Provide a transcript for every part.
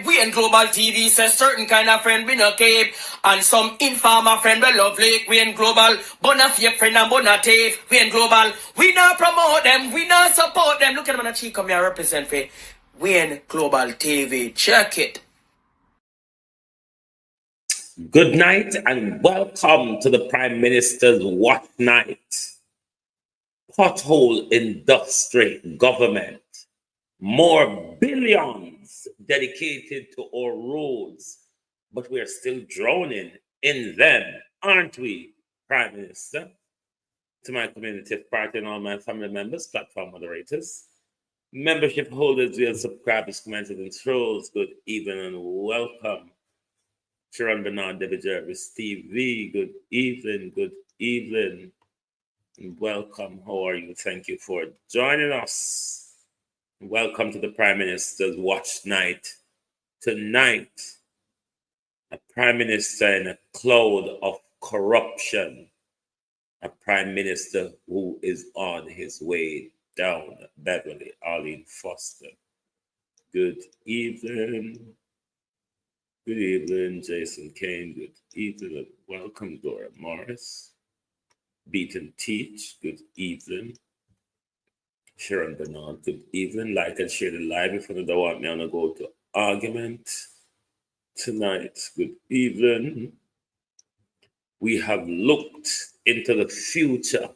We in Global TV says certain kind of friend we no keep, and some informer friend we lovely. We in Global, bona fake friend and bona tape. We in Global, we not promote them, we not support them. Look at them on the cheek, come here represent for. We in Global TV, check it. Good night and welcome to the Prime Minister's Watch Night. Pothole industry government. More billions dedicated to our roads, but we're still drowning in them, aren't we, Prime Minister? To my community party and all my family members, platform moderators, membership holders, real subscribers, commenters, and trolls, good evening and welcome. Sharon Bernard, David Jervis, Steve V, good evening, and welcome. How are you? Thank you for joining us. Welcome to the Prime Minister's Watch Night. Tonight, a Prime Minister in a cloud of corruption, a Prime Minister who is on his way down. Beverly Arlene Foster. Good evening. Good evening, Jason Kane. Good evening. Welcome, Dora Morris. Beat and Teach. Good evening. Sharon Bernard. Good evening. Like and share the live if you don't want me to go to argument tonight. Good evening. We have looked into the future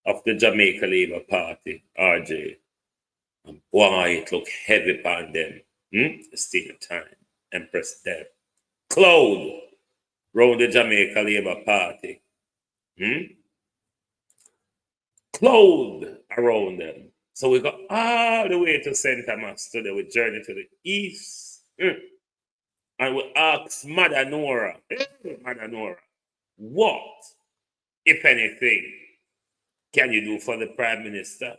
of the Jamaica Labour Party, RJ. And boy, it look heavy upon them. Still time. Empress Deb. Cloud round the Jamaica Labour Party. Cloud around them. So we go all the way to St. Thomas today. We journey to the east. And we ask Mother Nora, what, if anything, can you do for the Prime Minister?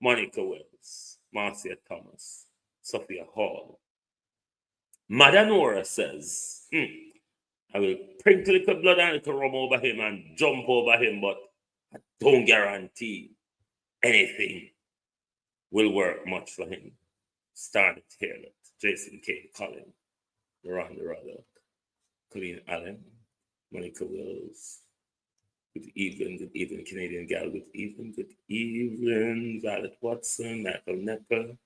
Monica Wells, Marcia Thomas, Sophia Hall. Mother Nora says, I will sprinkle a little blood and a little rum over him and jump over him, but I don't guarantee anything will work much for him. Started here, Jason K. Collins, Miranda Roddick, Colleen Allen, Monica Wills. Good evening, Canadian gal. Good evening, Violet Watson, Michael Nepper.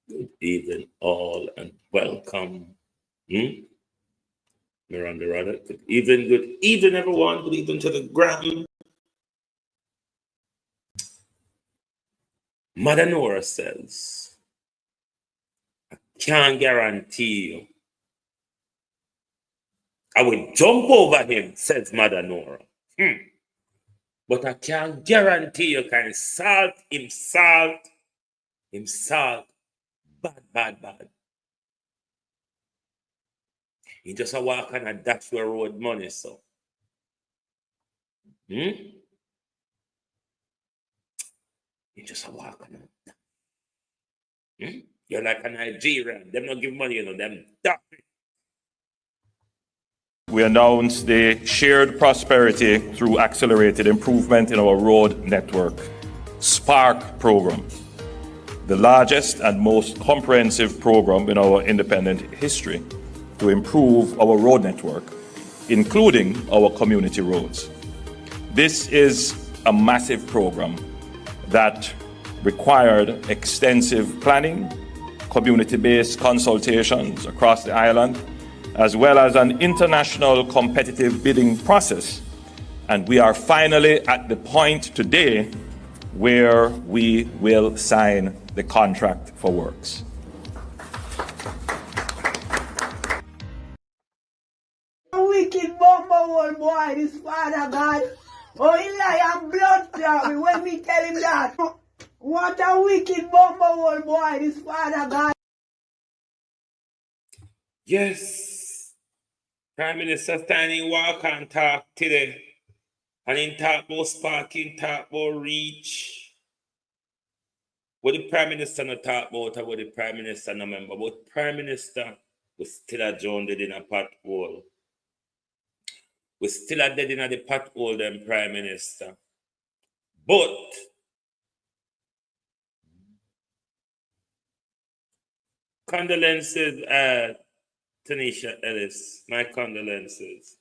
Good evening, all, and welcome. Miranda Rodder. Good evening, everyone. Good evening to the gram. Mother Nora says, I can't guarantee you I will jump over him, says Mother Nora. But I can't guarantee you can salt him, bad. He just a walk on a dash road money, so. He just a walk on a You're like a Nigerian. Them not give money, them duck. We announced the Shared Prosperity through Accelerated Improvement in Our Road Network, SPARK program, the largest and most comprehensive program in our independent history to improve our road network, including our community roads. This is a massive program that required extensive planning, community-based consultations across the island, as well as an international competitive bidding process. And we are finally at the point today where we will sign the contract for works. Wicked bomber old boy, this father God. Oh, he lie and blood clot me when me tell him that. What a wicked bomber old boy, this father God. Yes. Prime Minister standing walk and talk today. And in talk about sparking, talk about reach. What the Prime Minister not talk about or what the Prime Minister not remember. But Prime Minister was still a drowned in a pothole. We still a dead in the pothole, them Prime Minister. But condolences, Tanisha Ellis, my condolences.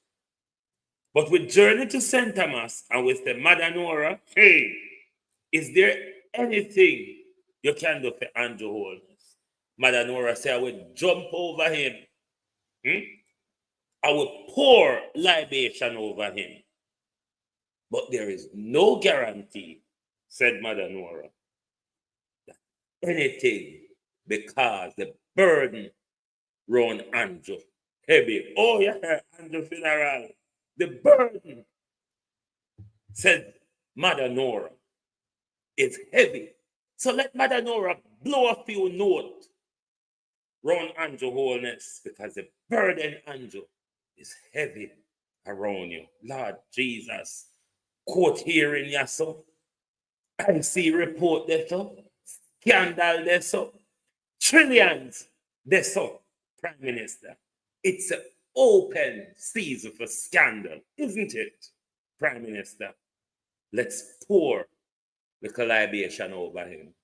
But with Journey to St. Thomas and with the Mother Nora, hey, is there anything you can do for Andrew Holness? Mother Nora said, I will jump over him. I will pour libation over him. But there is no guarantee, said Mother Nora, that anything, because the burden round Andrew heavy. Oh yeah, Andrew funeral. The burden, said Mother Nora, is heavy. So let Mother Nora blow a few notes round Andrew Holness, because the burden, Andrew, is heavy around you. Lord Jesus. Court hearing, yes, so. I see report there, so. Scandal there, so. Trillions there, so. Prime Minister. It's an open season for scandal, isn't it, Prime Minister? Let's pour the libation over him.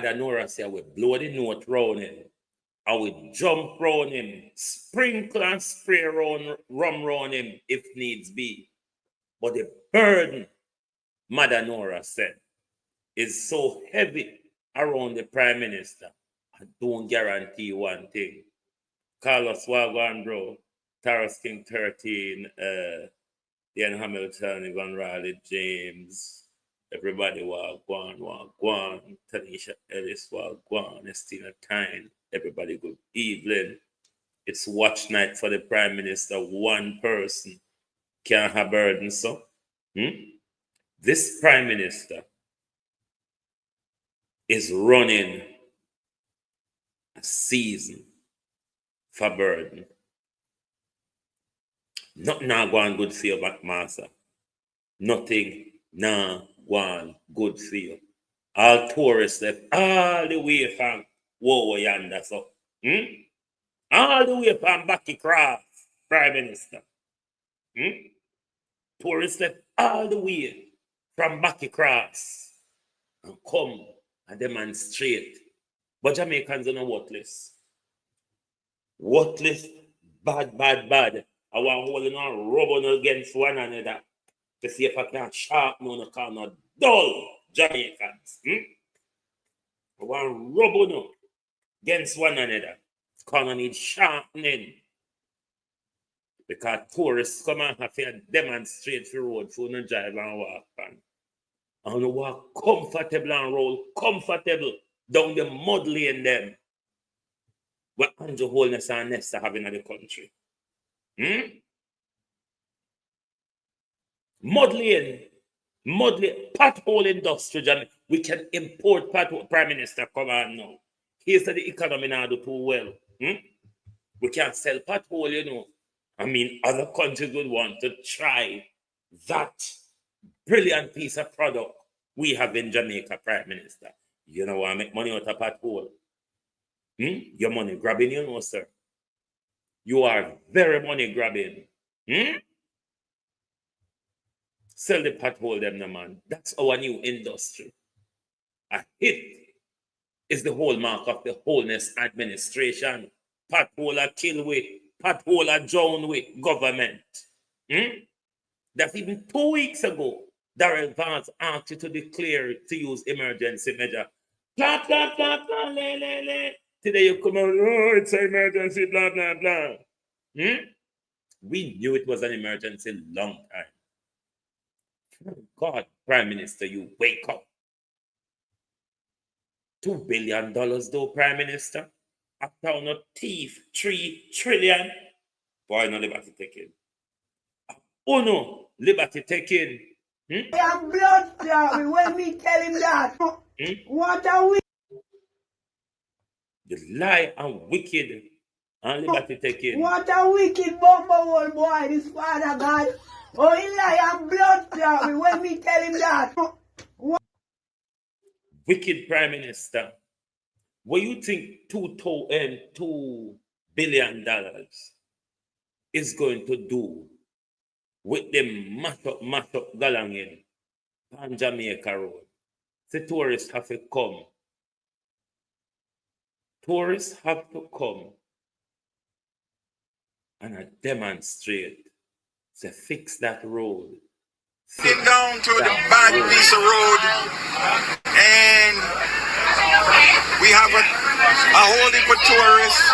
Mother Nora say, we blow the note round him. I will jump round him, sprinkle and spray rum round him if needs be. But the burden, Mother Nora said, is so heavy around the Prime Minister. I don't guarantee one thing. Carlos Wagwan, bro. Taras King 13, Ian Hamilton, Ivan Riley, James, everybody Wagwan, Tanisha Ellis Wagwan, Estina Tyne, everybody good evening. It's watch night for the Prime Minister. One person can't have burden, so. This Prime Minister is running a season for burden. Nothing now going good for you, master. Nothing now going good for you. All tourists left all the way from yonder, so. All the way from Bucky Cross, Prime Minister. Tourists left all the way from Bucky Cross and come and demonstrate. But Jamaicans are not worthless. Worthless, bad. I want holding on, rubbing against one another to see if I can sharpen on the corner. Dull Jamaicans. I want rubbing against one another. Corner need sharpening. Because tourists come and have to demonstrate for road for no drive and walk on. And walk comfortable and roll comfortable down the mud lane them. What Andrew Holness and Nesta having in the country. Mud lane, pothole industry. We can import pothole. Prime Minister, come on now. He said the economy now do too well. We can't sell pothole, you know. I mean, other countries would want to try that brilliant piece of product we have in Jamaica, Prime Minister. You know what, I make money out of pothole. Your money grabbing, you know, sir. You are very money grabbing. Sell the pothole them, no man. That's our new industry. A hit is the hallmark of the Holness administration. Pothole a kill with, pothole a drown with government. That's even 2 weeks ago. Darrell Vance asked you to declare to use emergency measure. Blah, blah, blah, blah, le, le, le. Today you come out, oh, it's an emergency, blah, blah, blah. We knew it was an emergency long time. God, Prime Minister, you wake up. $2 billion though, Prime Minister. A town of thief, 3 trillion. Boy, no liberty taking. Oh no, liberty taking. I am blood when me tell him that. What are we? The lie and wicked and liberty taking. What a wicked bumble boy, this Father God. Oh, he lie and blood when me tell him that. Wicked Prime Minister. What you think $2 billion is going to do with the mash up galangin on Jamaica Road? The tourists have to come. Tourists have to come and demonstrate to fix that road. Get down to the bad piece of road, and we have a whole heap of tourists,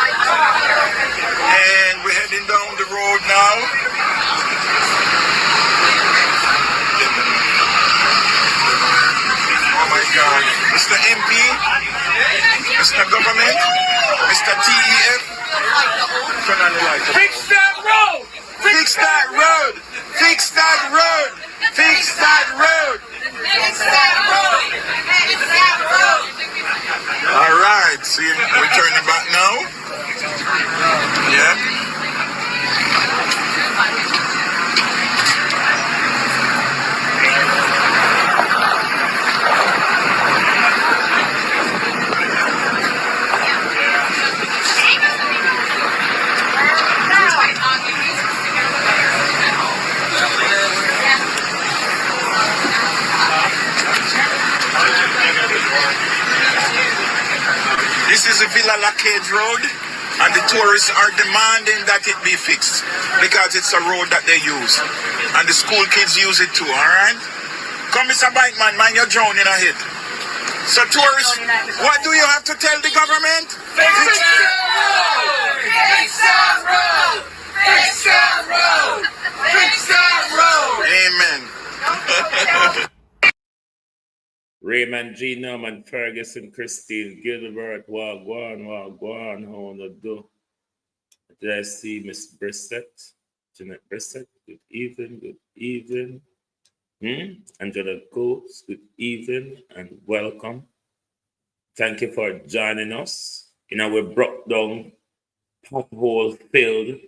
and we're heading down the road now. Oh my God, Mr. MP, Mr. Government, Mr. TEF, turn on the light. Fix that road! Fix that road! Fix that road! Fix that road! Fix that road! Fix that road! All right, see, we're turning back now. Yeah. blockade road, and the tourists are demanding that it be fixed because it's a road that they use, and the school kids use it too. All right, come, Mr. Bike Man, mind you're drowning ahead. So tourists, what do you have to tell the government? Fix that road! Fix that road! Fix that road! Fix that road! Amen. Raymond G. Norman, Ferguson, Christine, Gilbert, Wagwan, how wanna do? Did I see Miss Brissett? Jeanette Brissett, good evening. Angela Coates, good evening and welcome. Thank you for joining us. We broke down pothole filled,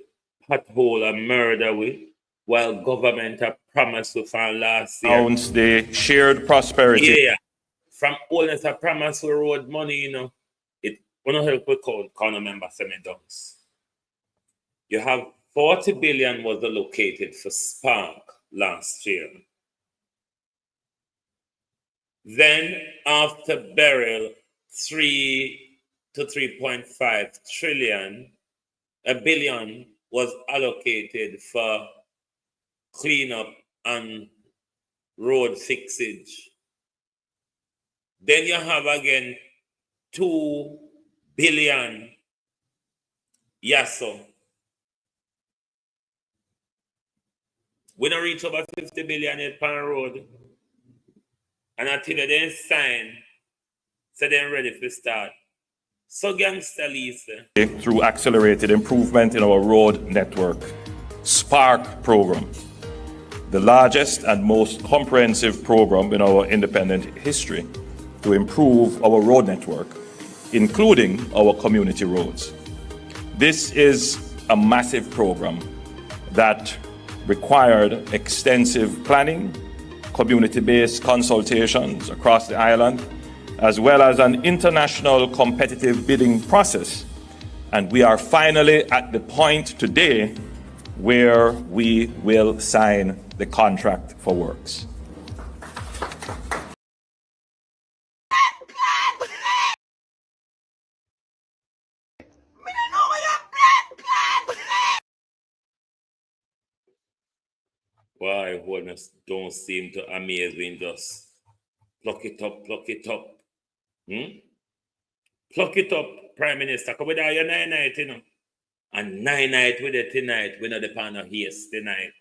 pothole and murder with, while government have promised to find last year. Announced the shared prosperity. Yeah. From Holness, I promise we road money, it won't help with count member semi-downs. You have 40 billion was allocated for Spark last year. Then after burial, 3 to 3.5 trillion, $1 billion was allocated for cleanup and road fixage. Then you have again 2 billion yaso. We don't reach over 50 billion yet per road. And until they sign, so they're ready to start. So gangster Lisa. Through accelerated improvement in our road network. Spark program, the largest and most comprehensive program in our independent history to improve our road network, including our community roads. This is a massive program that required extensive planning, community-based consultations across the island, as well as an international competitive bidding process. And we are finally at the point today where we will sign the contract for works. Why Holness don't seem to amaze me, just pluck it up. Pluck it up, Prime Minister. Come with your 9-night, And 9-night with it tonight. We know the pan of haste tonight.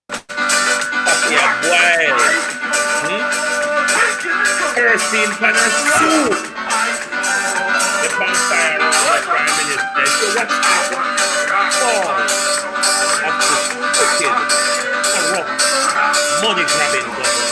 Yeah, boy. Kerosene pan of soup. The pan fire of the Prime Minister. So what's happening? Of the wicked, corrupt, money grabbing government.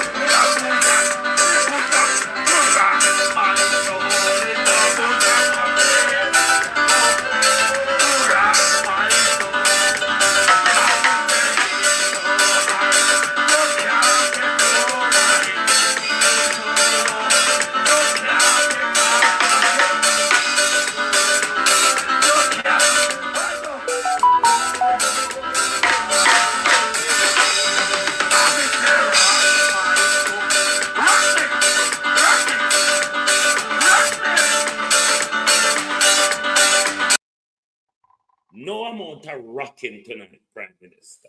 No amount of rocking tonight, Prime Minister.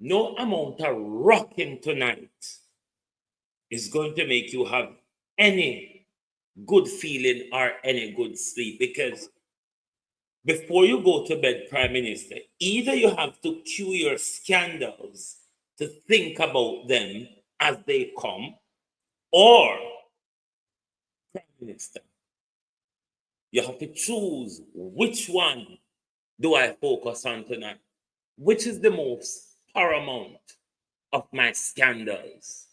No amount of rocking tonight is going to make you have any good feeling or any good sleep, because before you go to bed, Prime Minister, either you have to cue your scandals to think about them as they come, or, Prime Minister, you have to choose which one do I focus on tonight? Which is the most paramount of my scandals?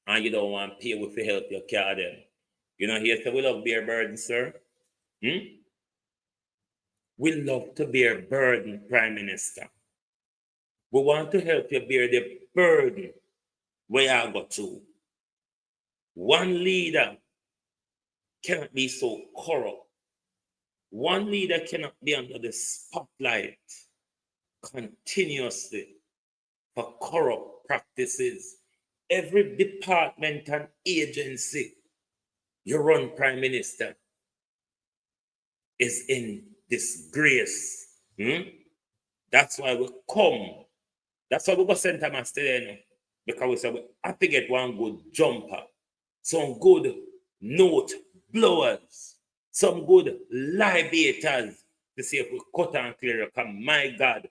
And you don't want to pay with to help your car then. Here say we love bear burden, sir. We love to bear burden, Prime Minister. We want to help you bear the burden where you go to. One leader cannot be so corrupt. One leader cannot be under the spotlight continuously for corrupt practices. Every department and agency your run prime minister is in disgrace. That's why we come. That's why we go St. Thomas today, no? Because we say we have to get one good jumper, some good note blowers, some good libators to see if we cut and clear. Because my God,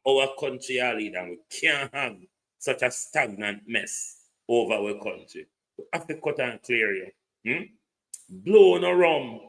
our country are leader, and we can't have such a stagnant mess over our country. We have to cut and clear you. Blow no rum.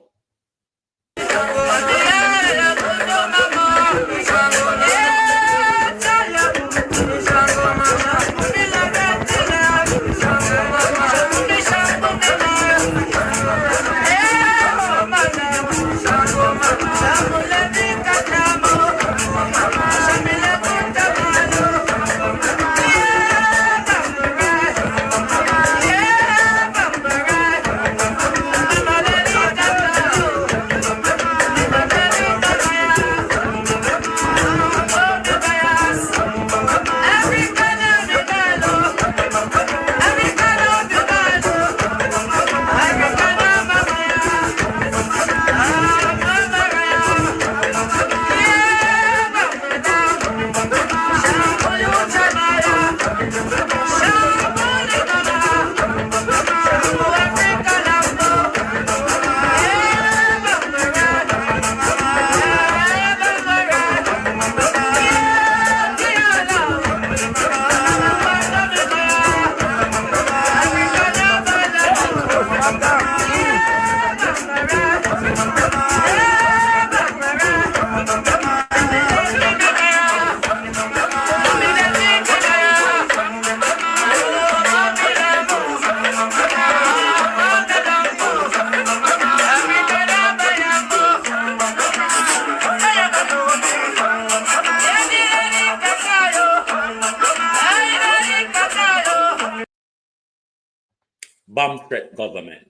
Bomb threat government.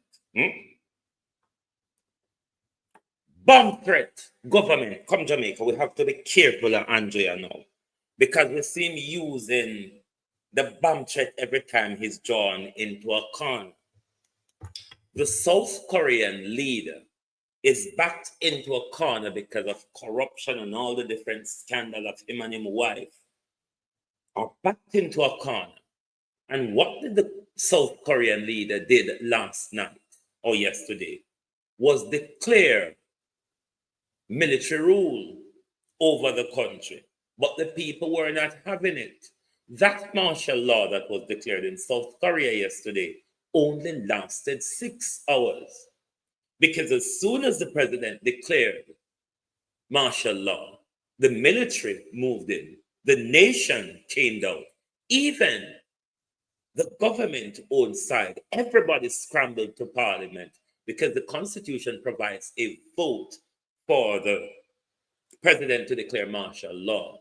Bomb threat government. Come Jamaica, we have to be careful of Andrea now. Because we see him using the bomb threat every time he's drawn into a corner. The South Korean leader is backed into a corner because of corruption and all the different scandals of him and his wife. Are backed into a corner. And what did the South Korean leader did last night or yesterday was declare military rule over the country. But the people were not having it. That martial law that was declared in South Korea yesterday only lasted 6 hours. Because as soon as the president declared martial law, the military moved in, the nation came down, even the government own side, everybody scrambled to parliament because the constitution provides a vote for the president to declare martial law.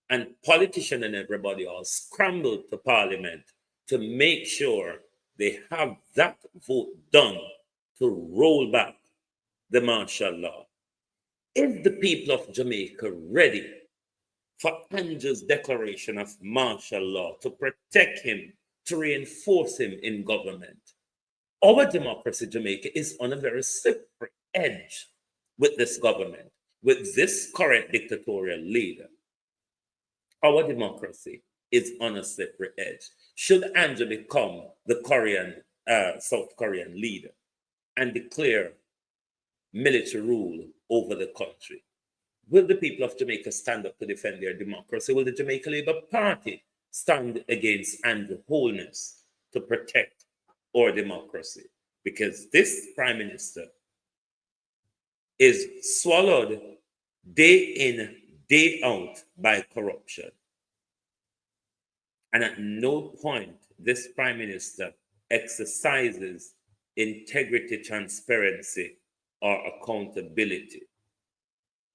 And politicians and everybody all scrambled to parliament to make sure they have that vote done to roll back the martial law. Is the people of Jamaica ready for Andrew's declaration of martial law to protect him, to reinforce him in government? Our democracy, Jamaica, is on a very slippery edge with this government, with this current dictatorial leader. Our democracy is on a slippery edge. Should Andrew become the South Korean leader and declare military rule over the country, will the people of Jamaica stand up to defend their democracy? Will the Jamaica Labour Party stand against Andrew Holness to protect our democracy? Because this prime minister is swallowed day in, day out by corruption. And at no point this prime minister exercises integrity, transparency, or accountability.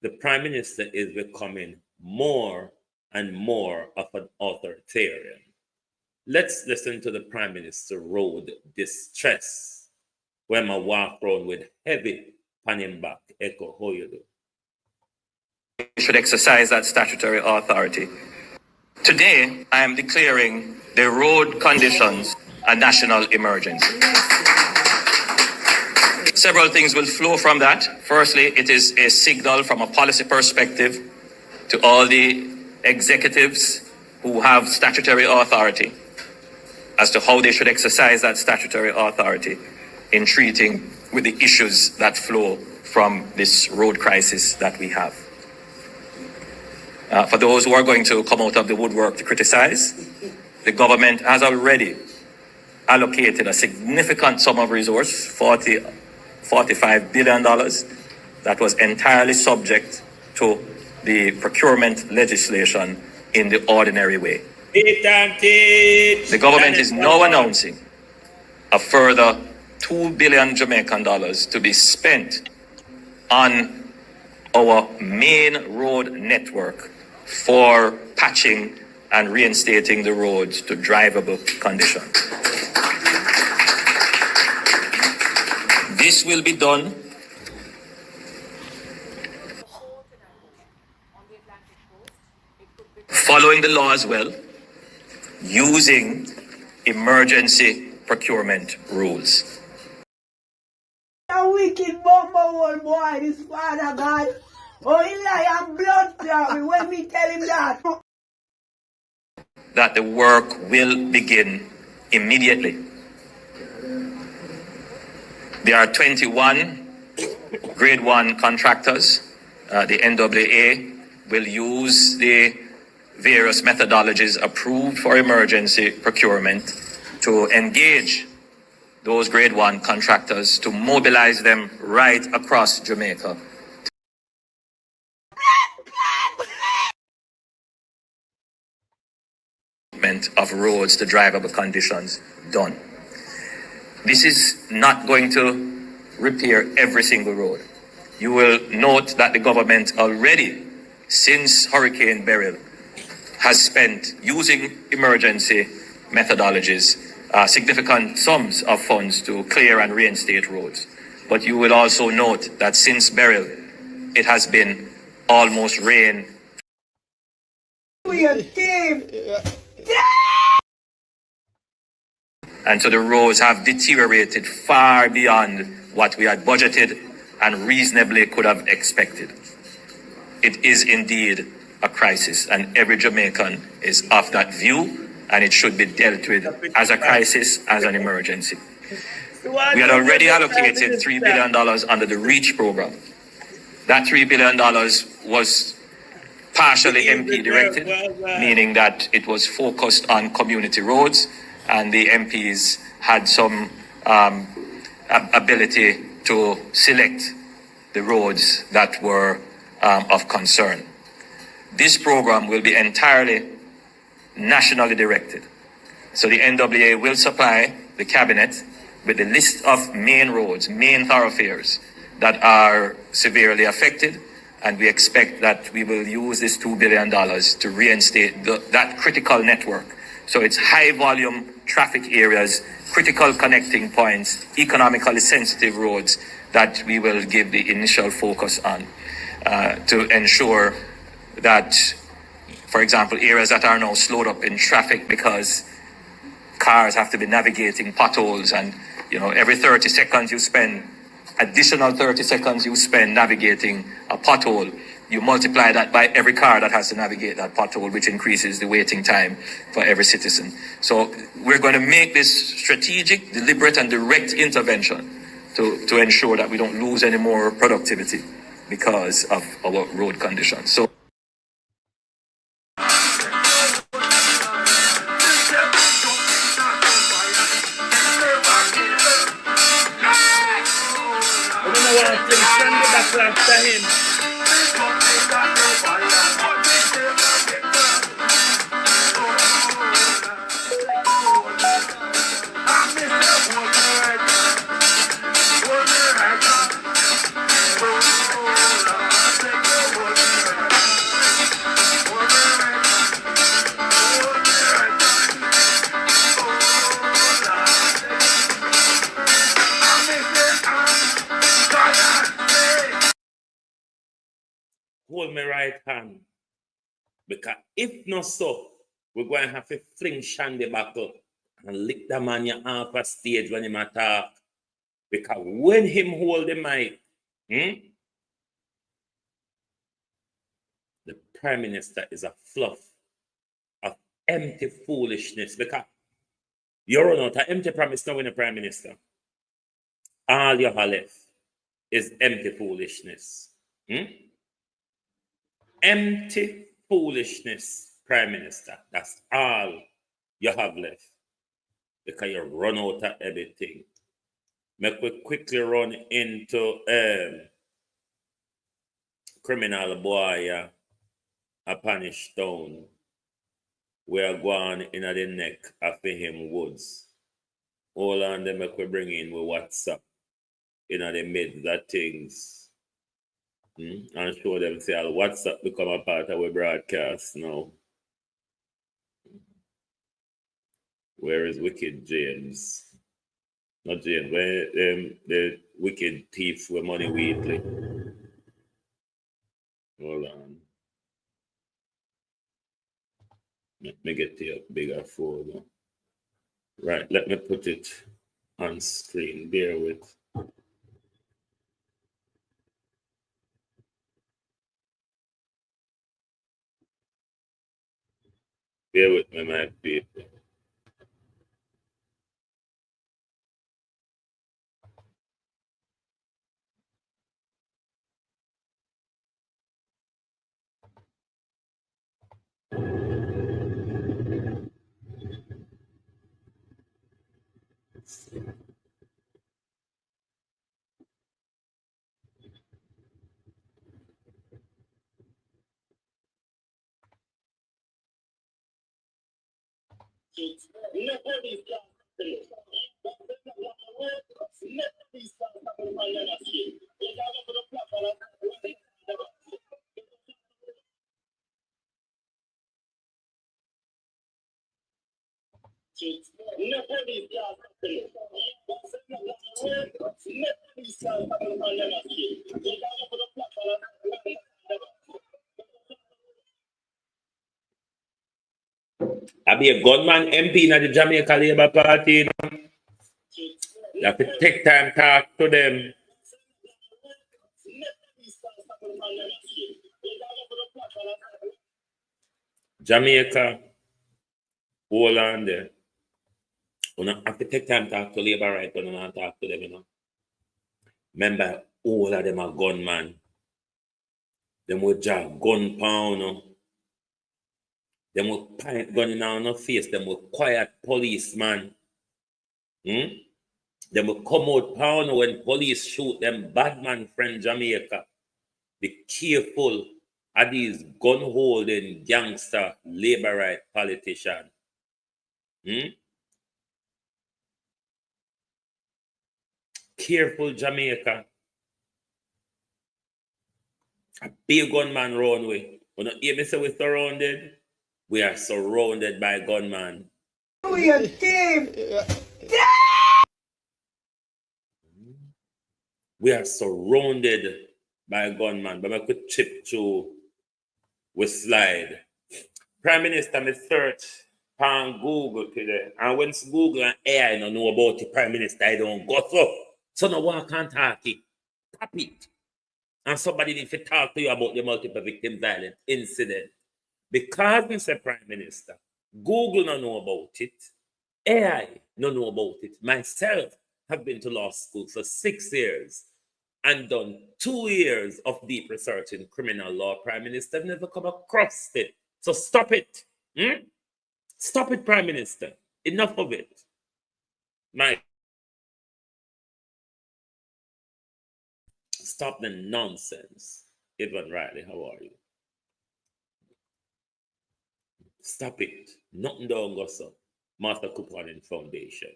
The prime minister is becoming more and more of an authoritarian. Let's listen to the prime minister road distress when I walk around with heavy panning back. Echo, how you do? Should exercise that statutory authority. Today, I am declaring the road conditions a national emergency. Several things will flow from that. Firstly, it is a signal from a policy perspective to all the executives who have statutory authority as to how they should exercise that statutory authority in treating with the issues that flow from this road crisis that we have. For those who are going to come out of the woodwork to criticize, the government has already allocated a significant sum of resource, $45 billion, that was entirely subject to the procurement legislation in the ordinary way. The government is now announcing a further $2 billion Jamaican dollars to be spent on our main road network for patching and reinstating the roads to drivable condition. This will be done following the law as well, using emergency procurement rules. A wicked bumper old boy, this Father God. Oh, he lie and blood clot me when me tell him that. That the work will begin immediately. There are 21 grade 1 contractors. The NWA will use the various methodologies approved for emergency procurement to engage those grade 1 contractors to mobilize them right across Jamaica. Of roads to drivable conditions done. This is not going to repair every single road. You will note that the government already, since Hurricane Beryl, has spent, using emergency methodologies, significant sums of funds to clear and reinstate roads. But you will also note that since Beryl, it has been almost rain. We are thief. And so the roads have deteriorated far beyond what we had budgeted and reasonably could have expected. It is indeed a crisis, and every Jamaican is of that view, and it should be dealt with as a crisis, as an emergency. We had already allocated $3 billion under the REACH program. That $3 billion was partially MP directed, meaning that it was focused on community roads, and the MPs had some ability to select the roads that were of concern. This program will be entirely nationally directed. So the NWA will supply the cabinet with a list of main roads, main thoroughfares that are severely affected, and we expect that we will use this $2 billion to reinstate that critical network. So it's high volume traffic areas, critical connecting points, economically sensitive roads that we will give the initial focus on to ensure that, for example, areas that are now slowed up in traffic because cars have to be navigating potholes, and every 30 seconds you spend, additional 30 seconds you spend navigating a pothole, you multiply that by every car that has to navigate that pothole, which increases the waiting time for every citizen. So we're going to make this strategic, deliberate, and direct intervention to ensure that we don't lose any more productivity because of our road conditions. So after him. Hold my right hand. Because if not so, we're going to have to fling Shandy back up and lick the man you off a stage when he talk. Because when him hold the mic, the Prime Minister is a fluff of empty foolishness. Because you run out of empty promise now when the Prime Minister. All you have left is empty foolishness. Empty foolishness, Prime Minister. That's all you have left. Because you run out of everything. Make we quickly run into criminal boy a punish town. We are going in the neck of him woods. All on them make we bring in with WhatsApp in the midst of things. And show them say WhatsApp become a part of our broadcast now. Where is Wicked James? Not James, where the wicked thief with money Wheatley. Hold on. Let me get the bigger photo. Right, let me put it on screen. Bear with. Bear with me, my people. I be a gunman MP in the Jamaica Labour Party. You know? You have to take time to talk to them. Jamaica, hold on there. You know, have to take time to talk to Labour right when you not talk to them, you know. Remember, all of them are gunman. Them will jack gun pound, you know. Them will point gun in our face. Them will quiet policeman. Them will come out pound when police shoot them bad man friend Jamaica. Be careful of these gun holding gangster labor right politician. Careful Jamaica. A big gunman run way. When you hear me say we're surrounded, we are surrounded by gunman. We are team. We are surrounded by a gunman. But I could chip through with slide. Prime Minister, me search on Google today. And when Google and AI don't know about the Prime Minister, I don't go so. So no one can talk it. Tap it. And somebody need to talk to you about the multiple victim violence incident. Because Mr. Prime Minister, Google don't know about it. AI don't know about it. Myself have been to law school for 6 years and done 2 years of deep research in criminal law. Prime Minister never come across it. So stop it. Stop it, Prime Minister. Enough of it. Stop the nonsense. Edward Riley, how are you? Stop it. Nothing don't go so. Master Couponing Foundation.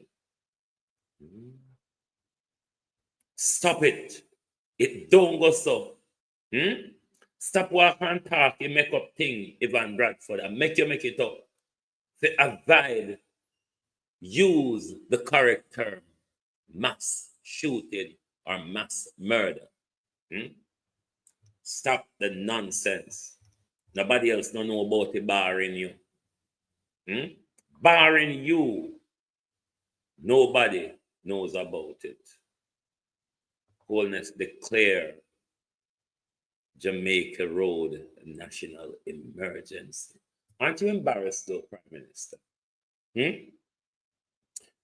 Stop it. It don't go so. Stop walking and talk. You make up thing, Ivan Bradford, and make it up. To avoid, use the correct term. Mass shooting or mass murder. Stop the nonsense. Nobody else don't know about it barring you. Barring you, nobody knows about it. Holness declare Jamaica Road a national emergency. Aren't you embarrassed, though, Prime Minister?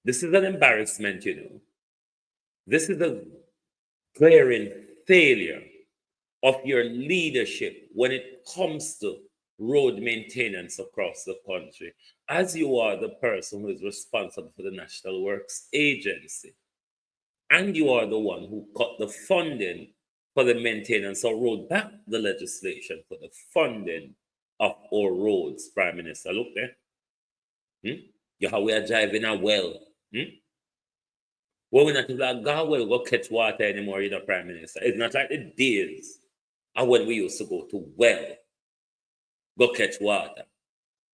This is an embarrassment, you know. This is a glaring failure of your leadership when it comes to road maintenance across the country, as you are the person who is responsible for the National Works Agency. And you are the one who cut the funding for the maintenance or rolled back the legislation for the funding of our roads, Prime Minister. Look there. You how we are driving a well. Well, we're not like go well, go catch water anymore, you know, Prime Minister. It's not like the days of when we used to go to well, go catch water.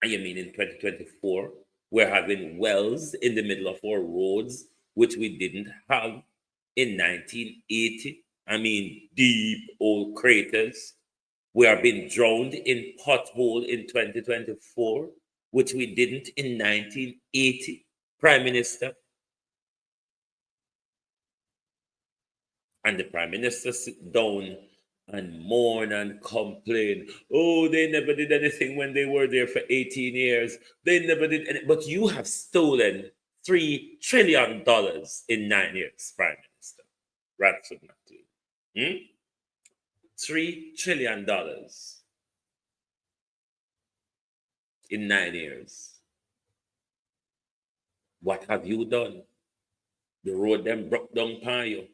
And you mean in 2024, we're having wells in the middle of our roads, which we didn't have in 1980. I mean, deep old craters. We are being drowned in pothole in 2024, which we didn't in 1980, Prime Minister. And the Prime Minister sit down and mourn and complain. Oh, they never did anything when they were there for 18 years. They never did anything. But you have stolen $3 trillion in 9 years, Prime Minister. Radford McLean. $3 trillion in 9 years. What have you done? The road them broke down upon you.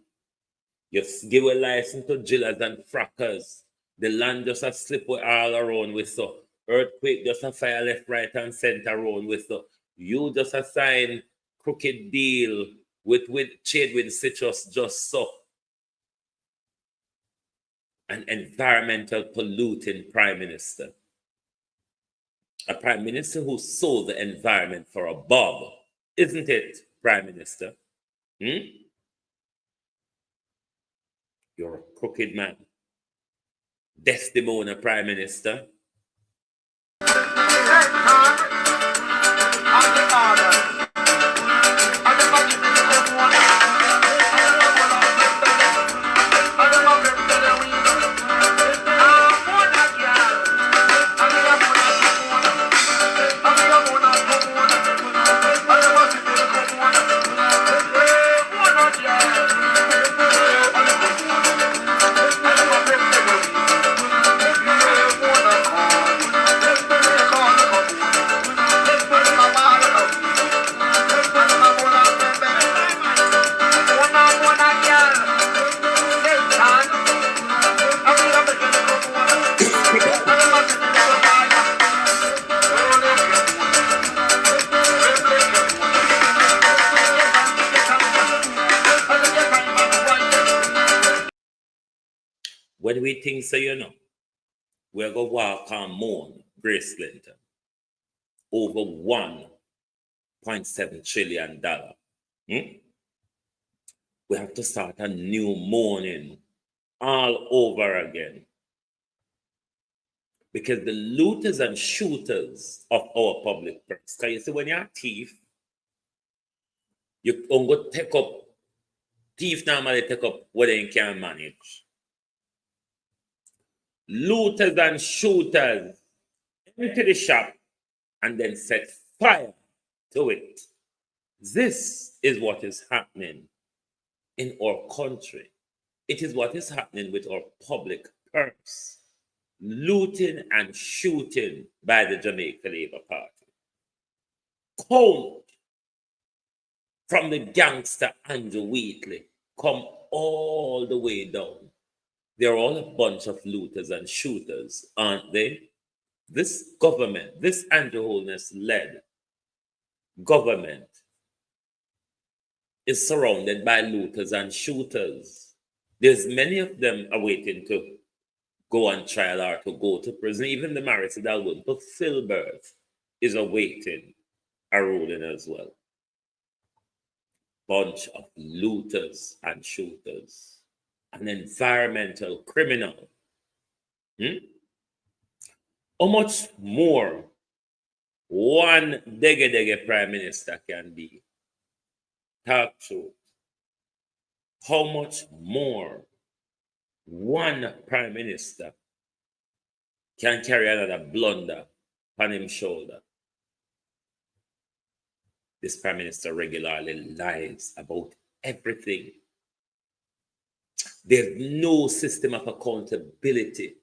You give a license to drillers and frackers. The land just a slip all around with so. Earthquake just a fire left, right, and center around with so. You just assign crooked deal with Chadwin Citrus just so. An environmental polluting Prime Minister. A Prime Minister who sold the environment for a bob. Isn't it, Prime Minister? You're a crooked man. Desdemona, Prime Minister. When we think so, you know, we're going to walk and mourn Grace Clinton over $1.7 trillion. We have to start a new mourning all over again. Because the looters and shooters of our public purse, because you see, when you're a thief, you don't go take up, thief normally take up what they can manage. Looters and shooters into the shop and then set fire to it. This is what is happening in our country. It is what is happening with our public purse. Looting and shooting by the Jamaica Labour Party. Count from the gangster Andrew Wheatley come all the way down. They're all a bunch of looters and shooters, aren't they? This government, this Andrew Holness-led government is surrounded by looters and shooters. There's many of them awaiting to go on trial or to go to prison. Even the Maris Dalwood, but Filbert is awaiting a ruling as well. Bunch of looters and shooters. An environmental criminal. How much more one dege Prime Minister can be? Talk truth. how much more one prime minister can carry another blunder on his shoulder. This prime minister regularly lies about everything. There's no system of accountability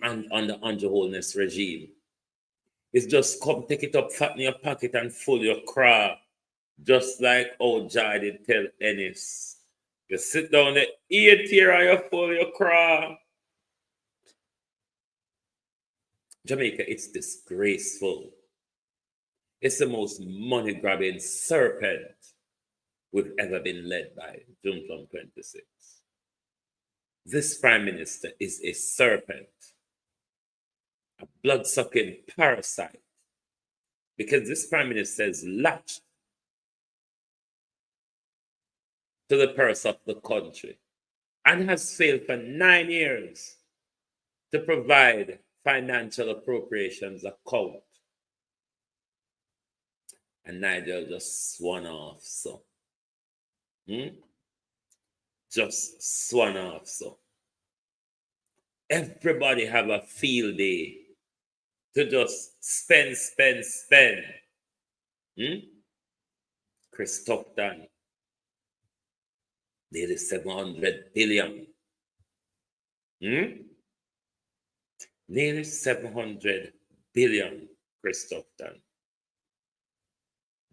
under Holness regime. It's just come, take it up, fatten your pocket and full your crab. Just like old Jai did tell Ennis. You sit down the 8 year and you full your crab. Jamaica, it's disgraceful. It's the most money-grabbing serpent we've ever been led by, June 26. This prime minister is a serpent, a blood-sucking parasite, because this prime minister is latched to the purse of the country and has failed for 9 years to provide financial appropriations account. And Nigel just swan off, so. Just swan off, so. Everybody have a field day to just spend. Chris Stockton, nearly 700 billion. Nearly 700 billion, Chris Stockton.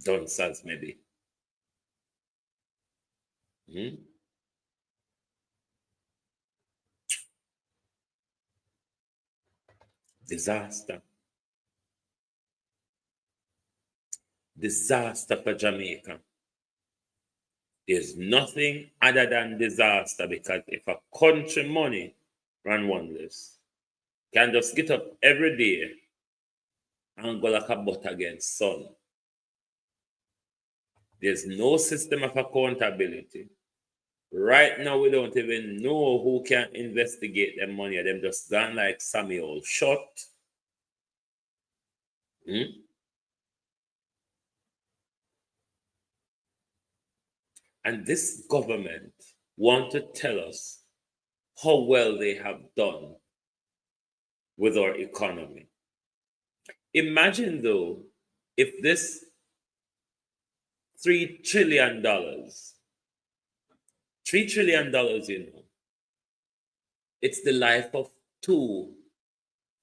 Dunsans, maybe. Disaster. Disaster for Jamaica. There's nothing other than disaster, because if a country money run wonders, can just get up every day and go like a butt against sun. There's no system of accountability. Right now, we don't even know who can investigate them money. Them just gone like Samuel shot. And this government want to tell us how well they have done with our economy. Imagine, though, if this $3 trillion, it's the life of 2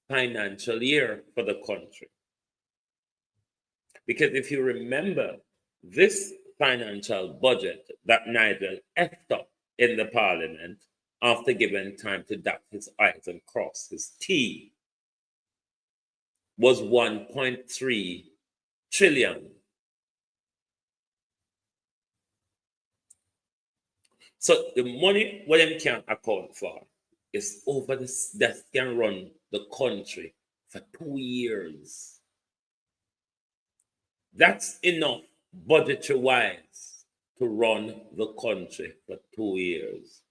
financial years for the country. Because if you remember, this financial budget that Nigel effed up in the parliament after giving time to dot his I's and cross his T was 1.3 trillion. So the money what them can account for is over this that can run the country for 2 years. That's enough budgetary wise to run the country for 2 years.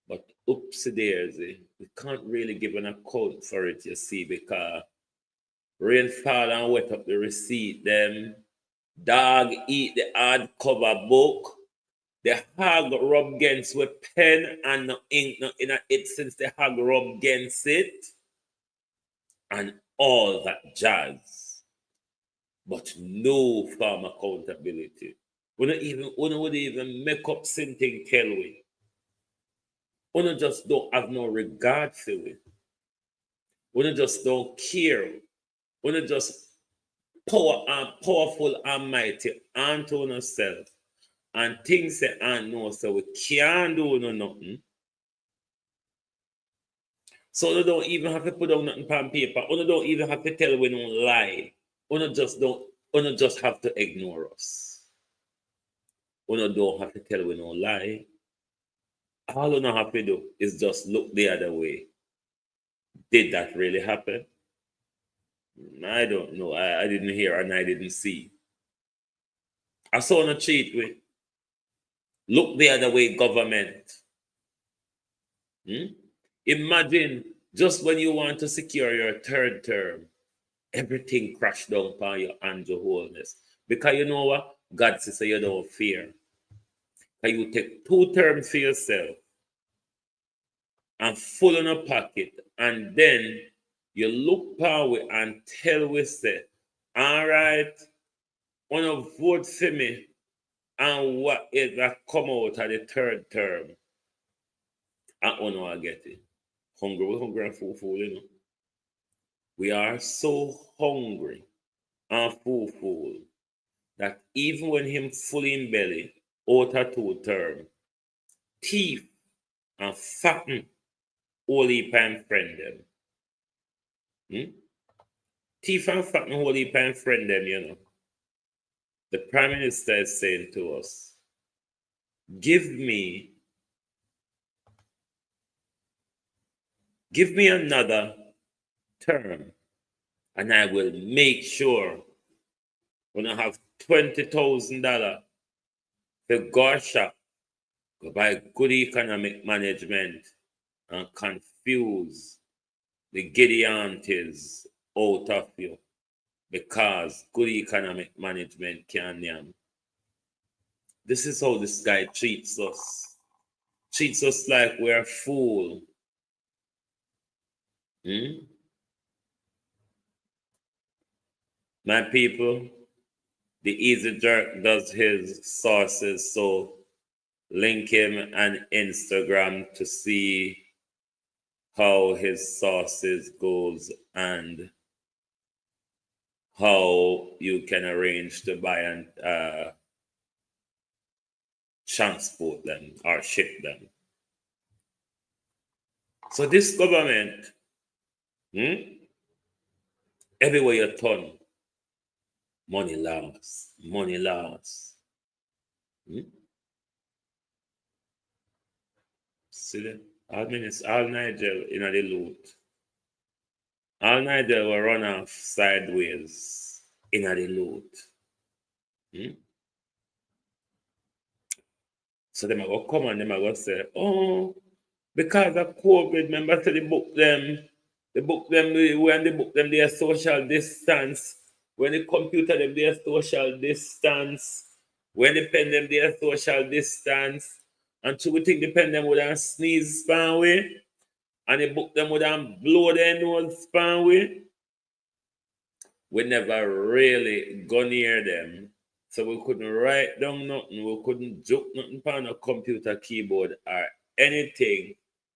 But oopsie daisy, we can't really give an account for it, you see, because rain fall and wet up the receipt, them dog eat the hardcover book. The hog rub against with pen and no ink no in it since the hog rub against it. And all that jazz. But no farm accountability. We don't even make up something tell we. We just don't have no regard for it. We just don't care. We just powerful and mighty unto ourselves. And things say and no, so we can't do nothing. So we don't even have to put down nothing on paper. We don't even have to tell we don't lie. We just have to ignore us. We don't have to tell we don't lie. All we don't have to do is just look the other way. Did that really happen? I don't know. I didn't hear and I didn't see. I saw no cheat with. Look the other way, government. Imagine just when you want to secure your 3rd term, everything crashed down upon your and your Holness. Because you know what? God says you don't fear. Can you take 2 terms for yourself and full in a pocket, and then you look power and tell we say, all right, wanna vote for me, and what is that come out of the 3rd term? I don't know I get it. Hungry, we hungry and full, you know. We are so hungry and full that even when him fully in belly, out of 2 term, thief and fatten holy pan friend them. Thief and fatten holy pan friend them, you know. The Prime Minister is saying to us, give me another term, and I will make sure when I have $20,000 for go shop, go buy good economic management and confuse the giddy aunties out of you because good economic management can yam. This is how this guy treats us. Treats us like we're a fool. My people, the Easy Jerk does his sources, so link him on Instagram to see how his sources goes and how you can arrange to buy and transport them or ship them. So this government, everywhere you turn, money loss. See that? All Nigel in the loot. All Nigel will run off sideways in the loot. So them will come and them will say, oh, because of COVID, remember so they book them when they book them their social distance. When the computer them their social distance. When they pen them their social distance. And two we think they pen them with a sneeze span way. And they book them with a blow their nose span way. We never really go near them. So we couldn't write down nothing. We couldn't joke nothing on a computer keyboard or anything.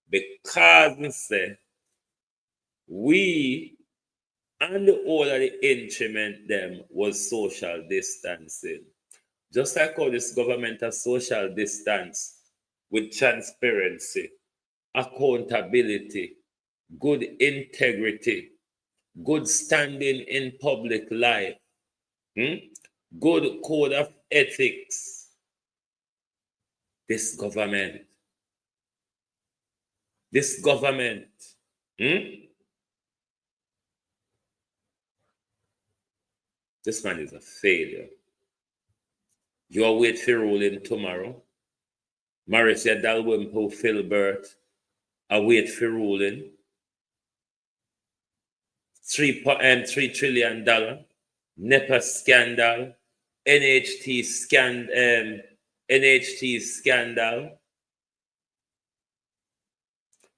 Because we say we and the whole of the instrument them was social distancing. Just like how this government has social distance with transparency, accountability, good integrity, good standing in public life, good code of ethics. This government, this man is a failure. You are wait for ruling tomorrow. Marissa Dalwymple Filbert are wait for ruling. $3 trillion NEPA scandal, NHT scandal.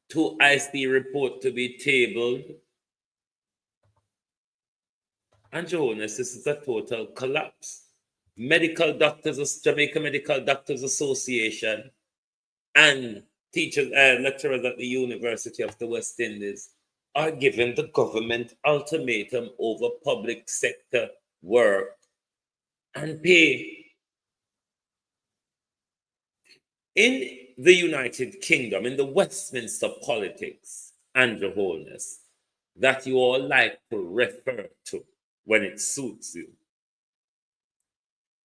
2 IC report to be tabled. And Holness, this is a total collapse. Jamaica Medical Doctors Association and teachers and lecturers at the University of the West Indies are giving the government ultimatum over public sector work and pay. In the United Kingdom, in the Westminster politics, Andrew Holness, that you all like to refer to when it suits you,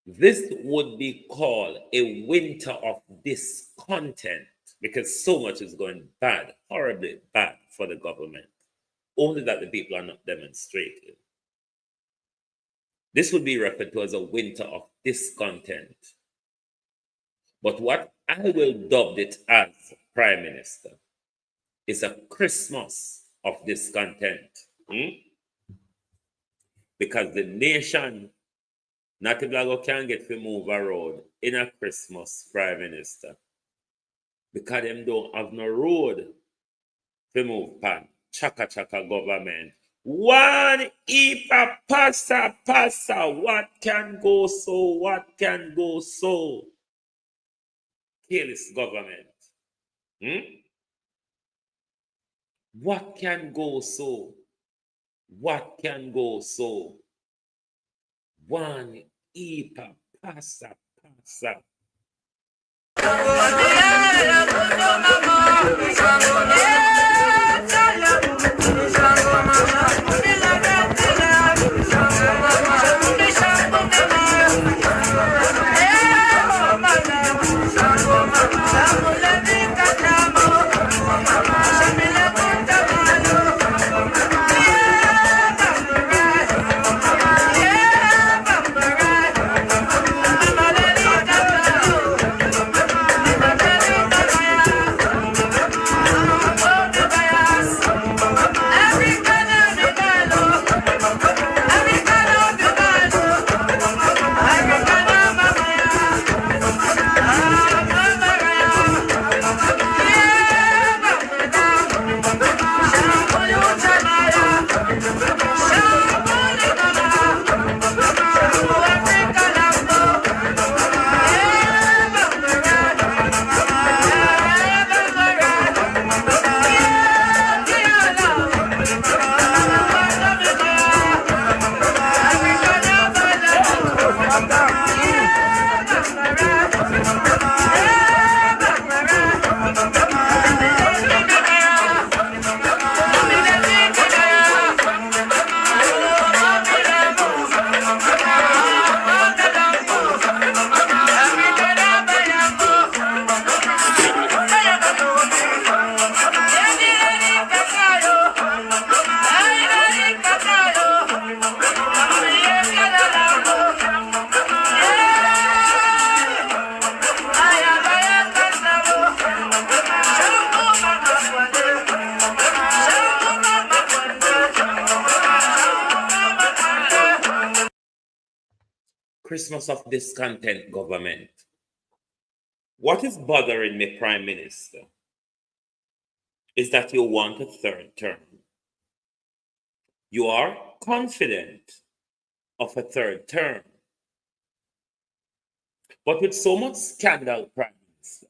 this would be called a winter of discontent because so much is going bad, horribly bad for the government, only that the people are not demonstrating. This would be referred to as a winter of discontent. But what I will dub it as, Prime Minister, is a Christmas of discontent. Because the nation Not the blago can get to move a road in a Christmas, Prime Minister. Because them don't have no road to move pan. Chaka chaka government. One heap of passa. What can go so? What can go so? Careless government. What can go so? What can go so? One heap of passa. Christmas of discontent government. What is bothering me, Prime Minister, is that you want a third term. You are confident of a third term. But with so much scandal, Prime Minister,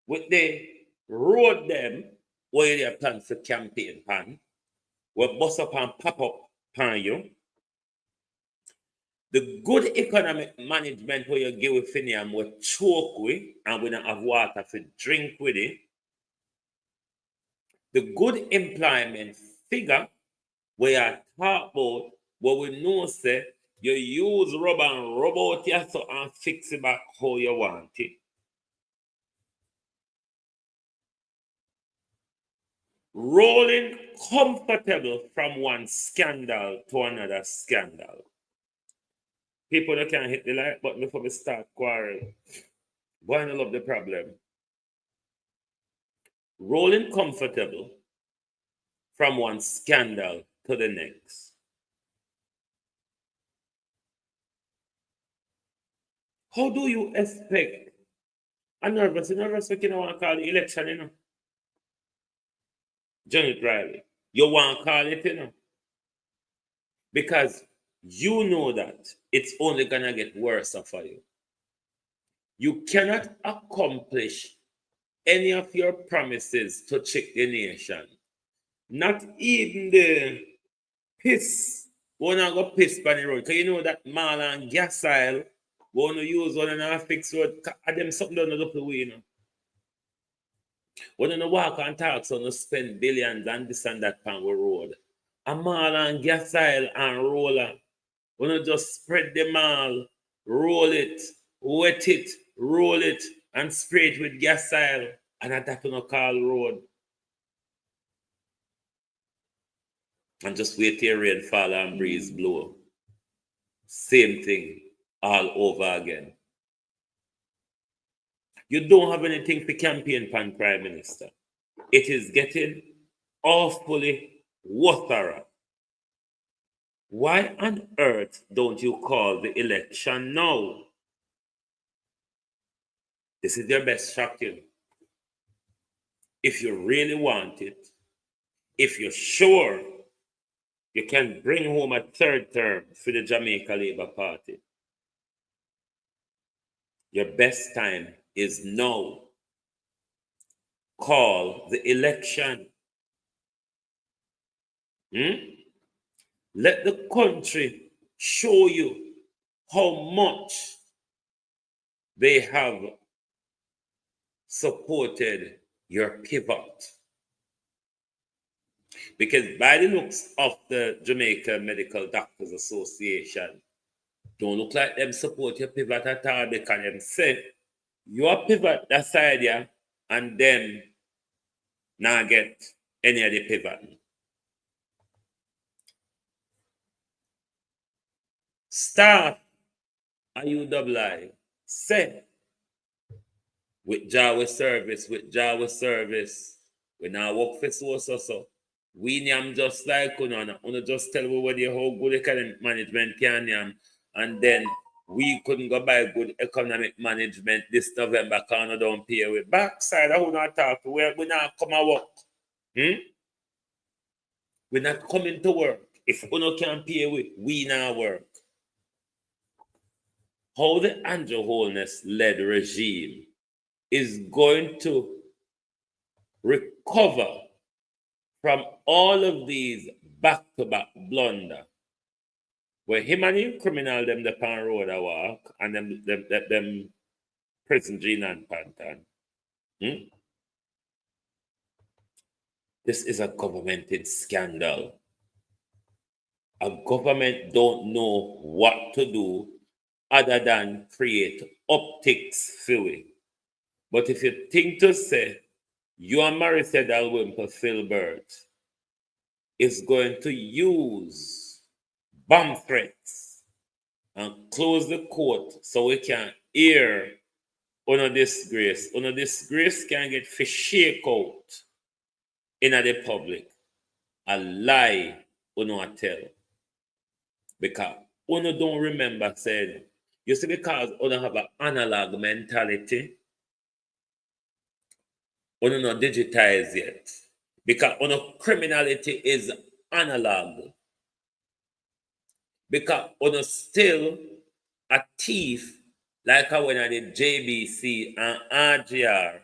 with the road them where they plan to campaign pan, will bust up and pop up pan you. The good economic management where you give with Finiam will choke with and we don't have water to drink with it. The good employment figure where you talk about what we know say you use rubber and rub out your so and fix it back how you want it. Rolling comfortable from one scandal to another scandal. People that can't hit the like button before we start quarrel. Why not love the problem? Rolling comfortable from one scandal to the next. How do you expect a nervous we can want to call the election, you know? Janet Riley, you want to call it, you know? Because you know that it's only going to get worse for you. You cannot accomplish any of your promises to check the nation. Not even the piss. We not go piss by the road. Because you know that mall and gas oil, we want to use one and a fix road. Them something down the way, you know. We don't walk and talk, so we spend billions and this and that on the road. A mall and gas oil and roller. We don't just spread them all, roll it, wet it, roll it, and spray it with gas oil. And that we call road. And just wait till rain fall and breeze blow. Same thing all over again. You don't have anything for campaign pan, Prime Minister. It is getting awfully watery. Why on earth don't you call the election now? This is your best shot, if you really want it, if you're sure you can bring home a third term for the Jamaica Labour Party, your best time is now. Call the election. Let the country show you how much they have supported your pivot. Because by the looks of the Jamaica Medical Doctors Association, don't look like them support your pivot at all, because them say your pivot that side, yeah, and them not get any of the pivot. Staff IUI say with Jawa service, we now work for so. We am just like you just tell everybody how good economic management can yam, and then we couldn't go buy good economic management this November because we don't pay with backside. I will not talk. We're not come and work. We're not coming to work. If we can't pay with, we not work. How the Andrew Holness led regime is going to recover from all of these back-to-back blunder, where him and him criminal them the pan road a walk and them prison Gene and Pantan. This is a governmented scandal. A government don't know what to do other than create optics for it. But if you think to say you and Marissa Dalwymple Filbert is going to use bomb threats and close the court so we can hear on a disgrace can get for shake out in the public, a lie on tell. Because uno don't remember said, you see, because uno have an analog mentality, uno not digitized yet. Because uno criminality is analog. Because uno still a thief, like how when I did JBC and RGR.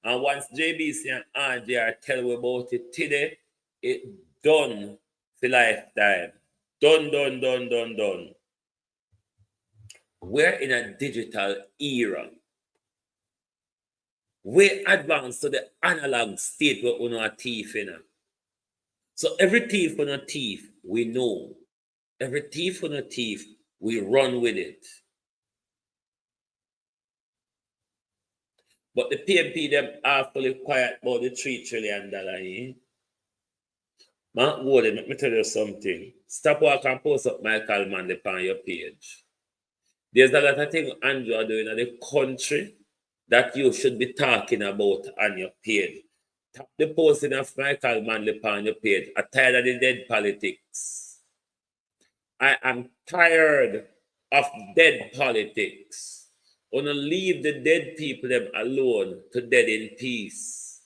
And once JBC and RGR tell we about it today, it done for lifetime. Done. We're in a digital era. We advance to the analog state where we're not a thief. So every thief on a thief, we know. Every thief on a thief, we run with it. But the PMP, them awfully quiet about the $3 trillion. Man, let me tell you something. Stop walking and post up Michael Manley on your page. There's a lot of things Andrew are doing in the country that you should be talking about on your page. Tap the posting of Michael Manley on your page. I'm tired of the dead politics. I am tired of dead politics. Wanna leave the dead people them alone to dead in peace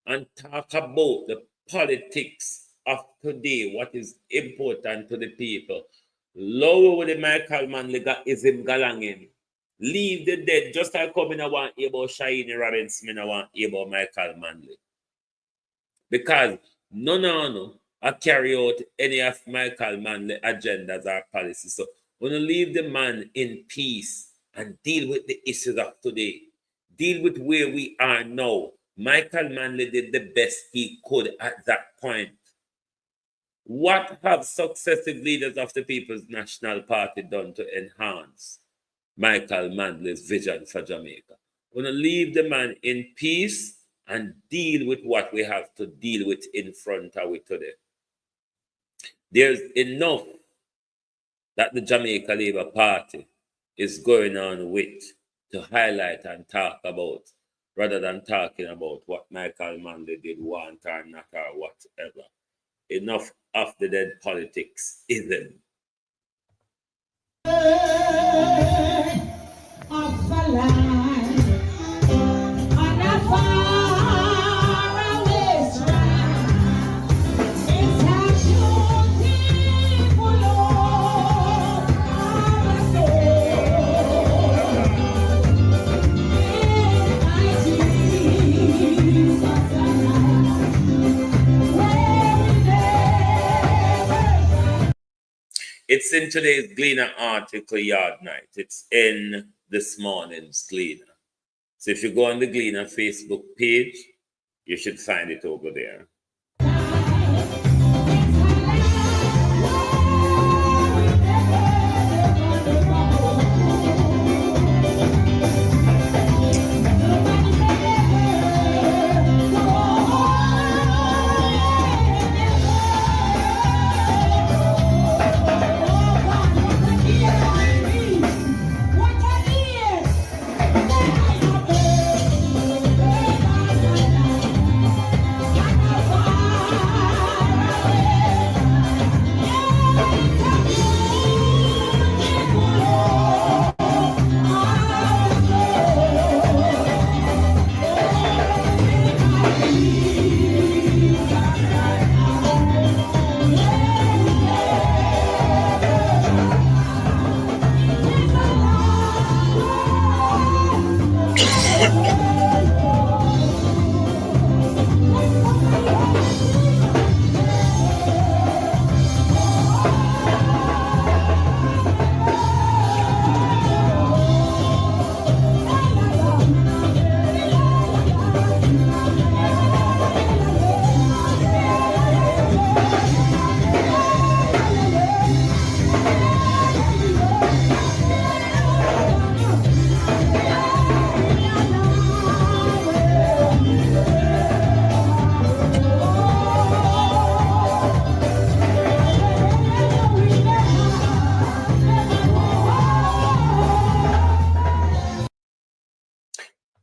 and talk about the politics of today, what is important to the people. Lower with the Michael Manley is him galanging. Leave the dead, just like coming I want to hear about Shaini Robinson, I want to hear about Michael Manley. Because no, I carry out any of Michael Manley agendas or policies. So want to leave the man in peace and deal with the issues of today. Deal with where we are now. Michael Manley did the best he could at that point. What have successive leaders of the People's National Party done to enhance Michael Manley's vision for Jamaica? We're going to leave the man in peace and deal with what we have to deal with in front of it today. There's enough that the Jamaica Labour Party is going on with to highlight and talk about, rather than talking about what Michael Manley did want or not or whatever. Enough of the dead politics isn't. Of a land on a faraway strand. It's a beautiful old paradise. In my Jesus' land, where we never. It's in today's Gleaner article, Yard Night. It's in this morning's Gleaner. So if you go on the Gleaner Facebook page, you should find it over there.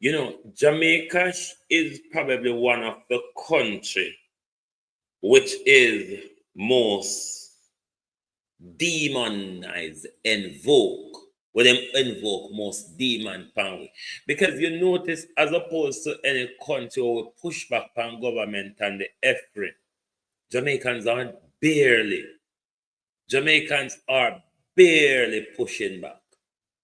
You know, Jamaica is probably one of the country which is most demonized, invoke, where them invoke most demon power. Because you notice, as opposed to any country where we push back on government and the effort, Jamaicans are barely pushing back.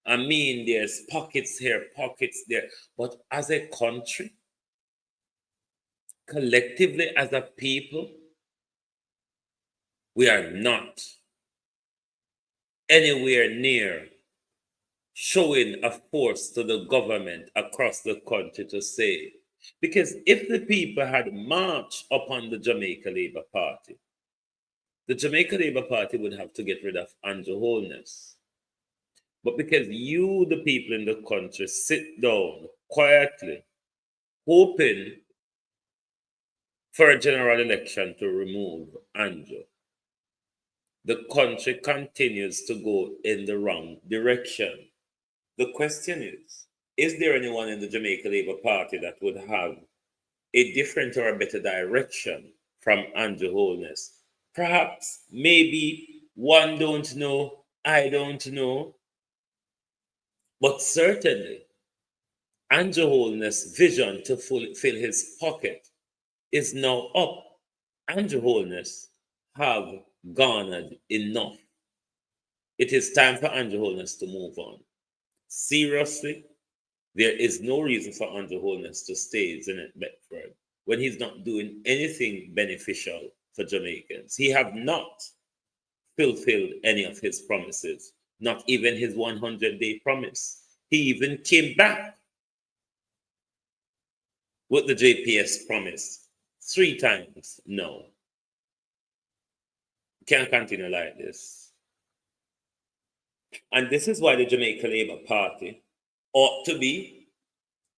I mean, there's pockets here, pockets there. But as a country, collectively as a people, we are not anywhere near showing a force to the government across the country to say, because if the people had marched upon the Jamaica Labour Party, the Jamaica Labour Party would have to get rid of Andrew Holness. But because you, the people in the country, sit down quietly, hoping for a general election to remove Andrew, the country continues to go in the wrong direction. The question is there anyone in the Jamaica Labour Party that would have a different or a better direction from Andrew Holness? Perhaps, maybe, one don't know, I don't know. But certainly, Andrew Holness' vision to fill his pocket is now up. Andrew Holness have garnered enough. It is time for Andrew Holness to move on. Seriously, there is no reason for Andrew Holness to stay in Zenith Bedford when he's not doing anything beneficial for Jamaicans. He have not fulfilled any of his promises, not even his 100-day promise. He even came back with the JPS promise 3 times. No. Can't continue like this. And this is why the Jamaica Labour Party ought to be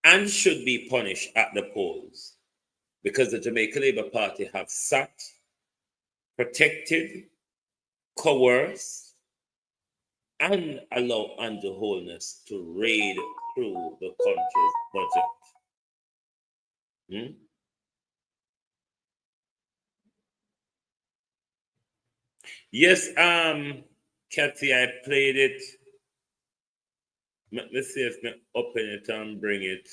and should be punished at the polls. Because the Jamaica Labour Party have sat, protected, coerced, and allowed Andrew Holness to raid through the country's budget. Yes, Kathy, I played it. Let me see if I open it and bring it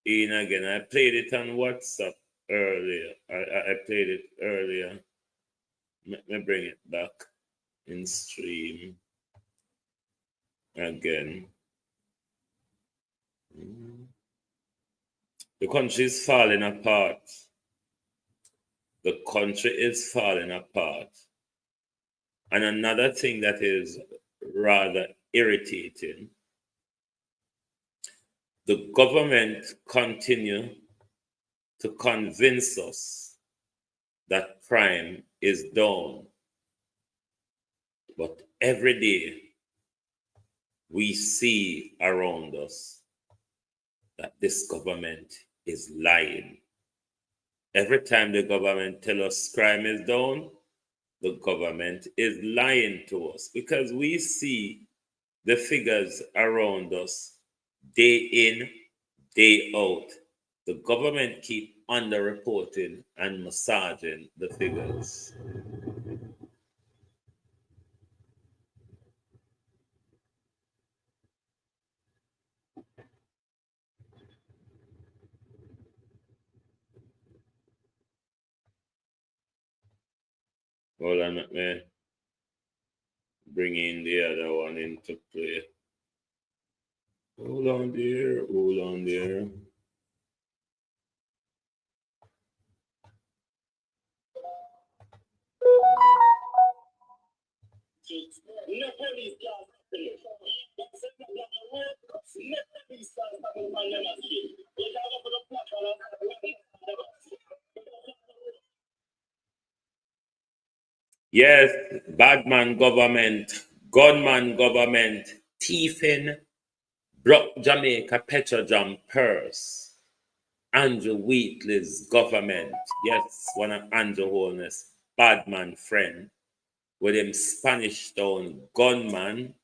in again. I played it on WhatsApp earlier. I played it earlier. Let me bring it back in stream again. The country is falling apart. The country is falling apart. And another thing that is rather irritating, the government continue to convince us that crime is down. But every day we see around us that this government is lying. Every time the government tells us crime is down, the government is lying to us because we see the figures around us day in, day out. The government keep underreporting and massaging the figures. Hold on, let me bring in the other one into play. Hold on there, hold on there. Yes, badman government, gunman government, thieving, broke Jamaica Petrojam purse. Andrew Wheatley's government, yes, one of Andrew Holness, badman friend, with him Spanish Town gunman.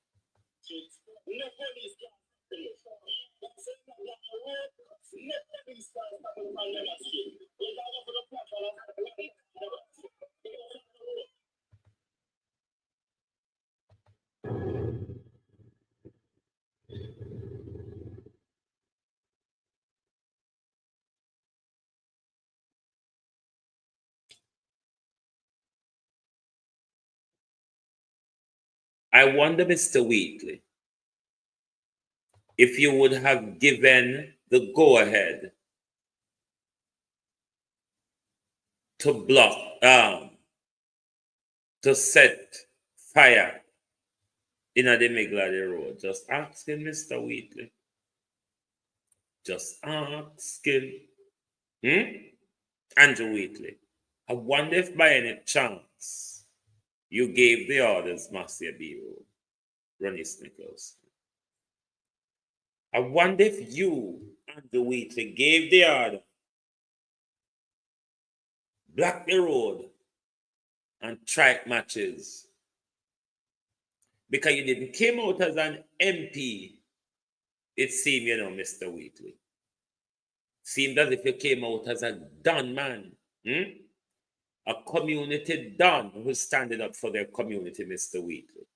I wonder, Mr. Wheatley, if you would have given the go-ahead to block, to set fire in the middle of the road. Just ask him, Mr. Wheatley. Just ask him. Andrew Wheatley. I wonder if by any chance you gave the orders, Marcia Biro, Ronnie Snickles. I wonder if you, Andrew Wheatley, gave the order, block the road, and strike matches. Because you didn't came out as an MP, it seemed, Mr. Wheatley. Seemed as if you came out as a done man. A community don who's standing up for their community, Mr. Wheatley.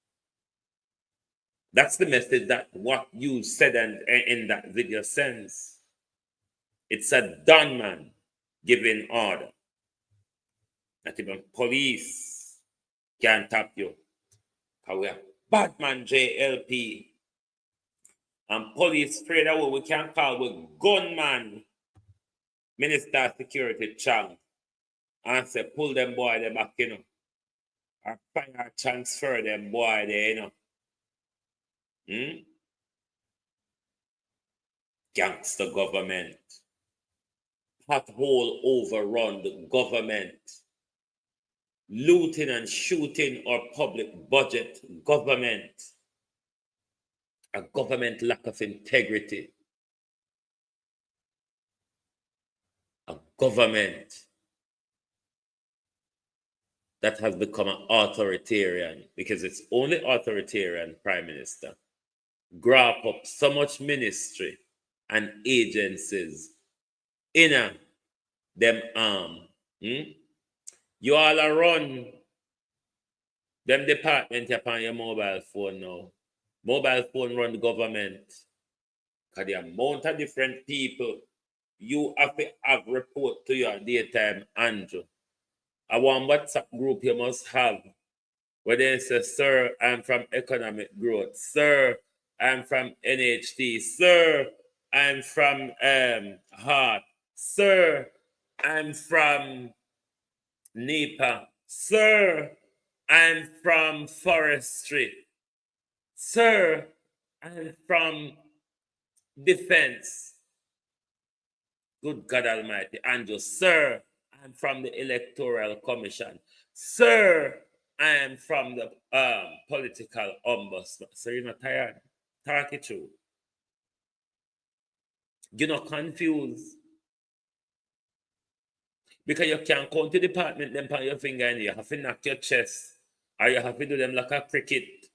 That's the message that what you said in that video sends. It's a done man giving order. Not even police can tap you. Because we are Batman JLP. And police afraid of what we can call with gunman Minister of Security Chang. And say, pull them boy they back, Or fire transfer them boy there, Gangster government. Pothole overrun the government. Looting and shooting our public budget government. A government lack of integrity. A government that has become an authoritarian, because it's only authoritarian prime minister, grab up so much ministry and agencies in them arm. You all are run Them department upon your mobile phone now. Mobile phone run the government. Because the amount of different people you have to have report to your daytime, Andrew. I want WhatsApp group you must have where they say, sir, I'm from economic growth. Sir, I'm from NHT. Sir, I'm from Heart. Sir, I'm from NEPA. Sir, I'm from forestry. Sir, I'm from defense. Good God Almighty. Andrew, sir, I'm from the Electoral Commission. Sir, I am from the political ombudsman. So you're not tired. Talk it through. You're not confused. Because you can't count the department them on your finger and you have to knock your chest. Or you have to do them like a cricket.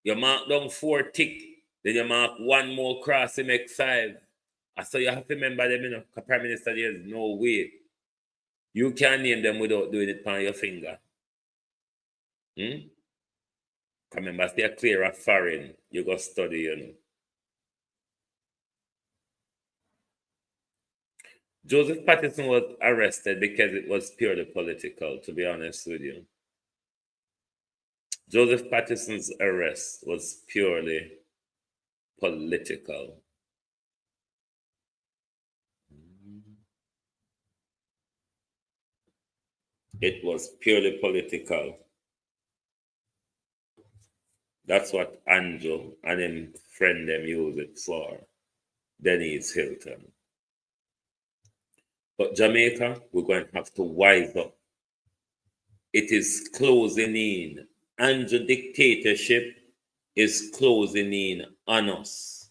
You mark down 4 tick. Then you mark 1 more cross, you make 5. So you have to remember them, you know, Prime Minister, there's no way. You can't name them without doing it on your finger. Remember, stay clear of foreign. You go study, you know. Joseph Patterson was arrested because it was purely political, to be honest with you. Joseph Patterson's arrest was purely political. It was purely political. That's what Andrew and him friend them use it for. Denise Hilton. But Jamaica, we're going to have to wise up. It is closing in. Andrew dictatorship is closing in on us.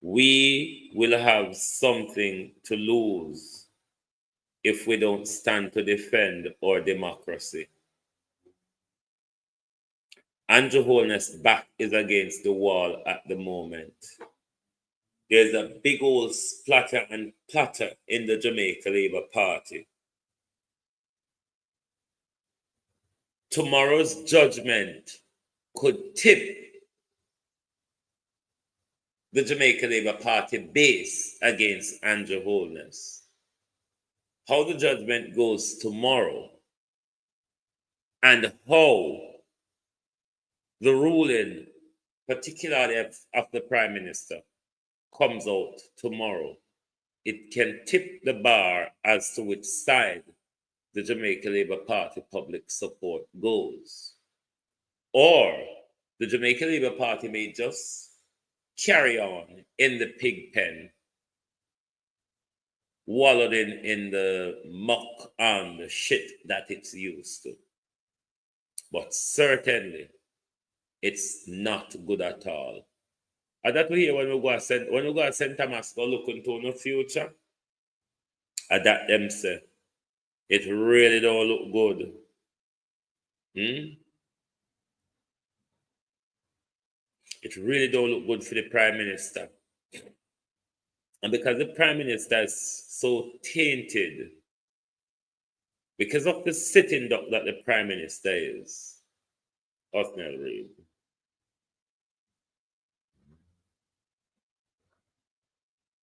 We will have something to lose if we don't stand to defend our democracy. Andrew Holness' back is against the wall at the moment. There's a big old splatter and platter in the Jamaica Labour Party. Tomorrow's judgment could tip the Jamaica Labour Party base against Andrew Holness. How the judgment goes tomorrow and how the ruling, particularly of the Prime Minister, comes out tomorrow, it can tip the bar as to which side the Jamaica Labour Party public support goes. Or the Jamaica Labour Party may just carry on in the pig pen, wallowed in the muck and the shit that it's used to. But certainly, it's not good at all. And that we hear when we go to St. Thomas go look into the future, and that them say, it really don't look good. It really don't look good for the Prime Minister. And because the Prime Minister is so tainted, because of the sitting duck that the Prime Minister is, Othniel Reid.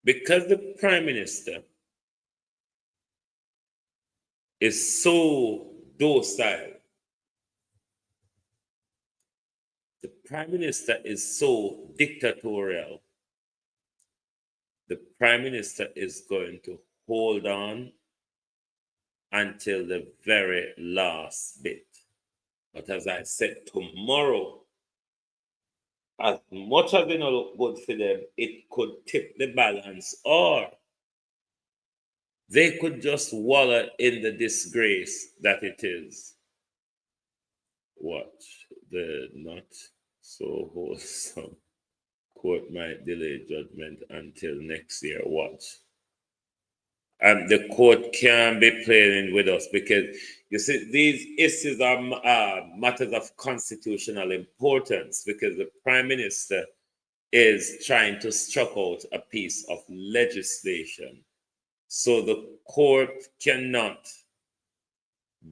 Because the Prime Minister is so docile, the Prime Minister is so dictatorial, the Prime Minister is going to hold on until the very last bit. But as I said, tomorrow, as much as they don't look good for them, it could tip the balance, or they could just wallow in the disgrace that it is. Watch the not so wholesome court might delay judgment until next year. Watch. And the court can't be playing with us because, you see, these issues are matters of constitutional importance because the Prime Minister is trying to struck out a piece of legislation. So the court cannot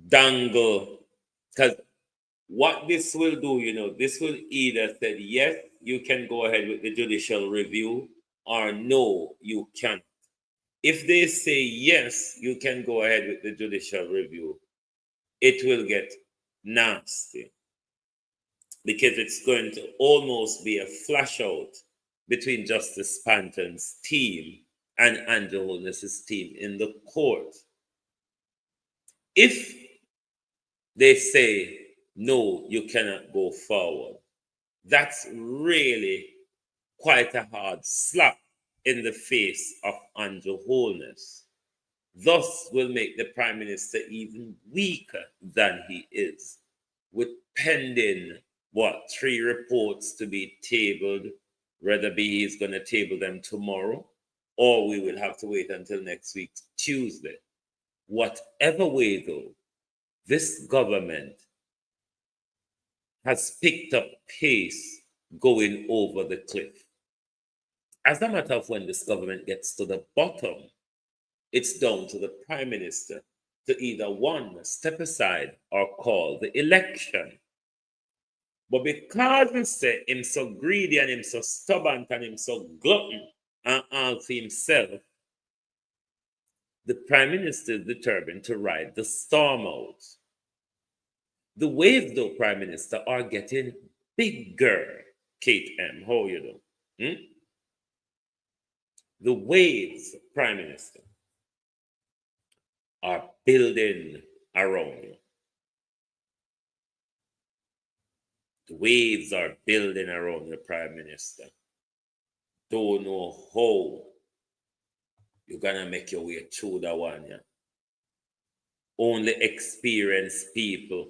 dangle, because what this will do, this will either say, yes, you can go ahead with the judicial review, or no, you can't. If they say, yes, you can go ahead with the judicial review, it will get nasty, because it's going to almost be a flash out between Justice Panton's team and Andrew Holness's team in the court. If they say, no, you cannot go forward, that's really quite a hard slap in the face of Andrew Holness. Thus will make the Prime Minister even weaker than he is, with pending, 3 reports to be tabled, whether be he's going to table them tomorrow, or we will have to wait until next week, Tuesday. Whatever way, though, this government has picked up pace going over the cliff. As a matter of when this government gets to the bottom, it's down to the Prime Minister to either one, step aside, or call the election. But because he say him so greedy and him so stubborn and him so glutton and all for himself, the Prime Minister is determined to ride the storm out. The waves, though, Prime Minister, are getting bigger. Kate M., how you do? The waves, Prime Minister, are building around you. The waves are building around the Prime Minister. Don't know how you're going to make your way through that one. Yeah? Only experienced people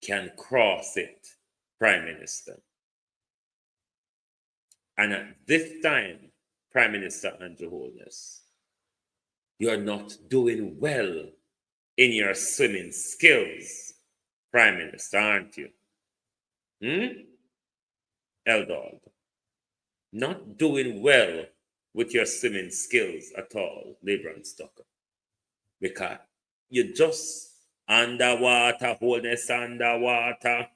can cross it, Prime Minister. And at this time, Prime Minister Andrew Holness, you're not doing well in your swimming skills, Prime Minister, aren't you? Eldog, not doing well with your swimming skills at all, Lebron Stocker, because you just underwater, Holness underwater.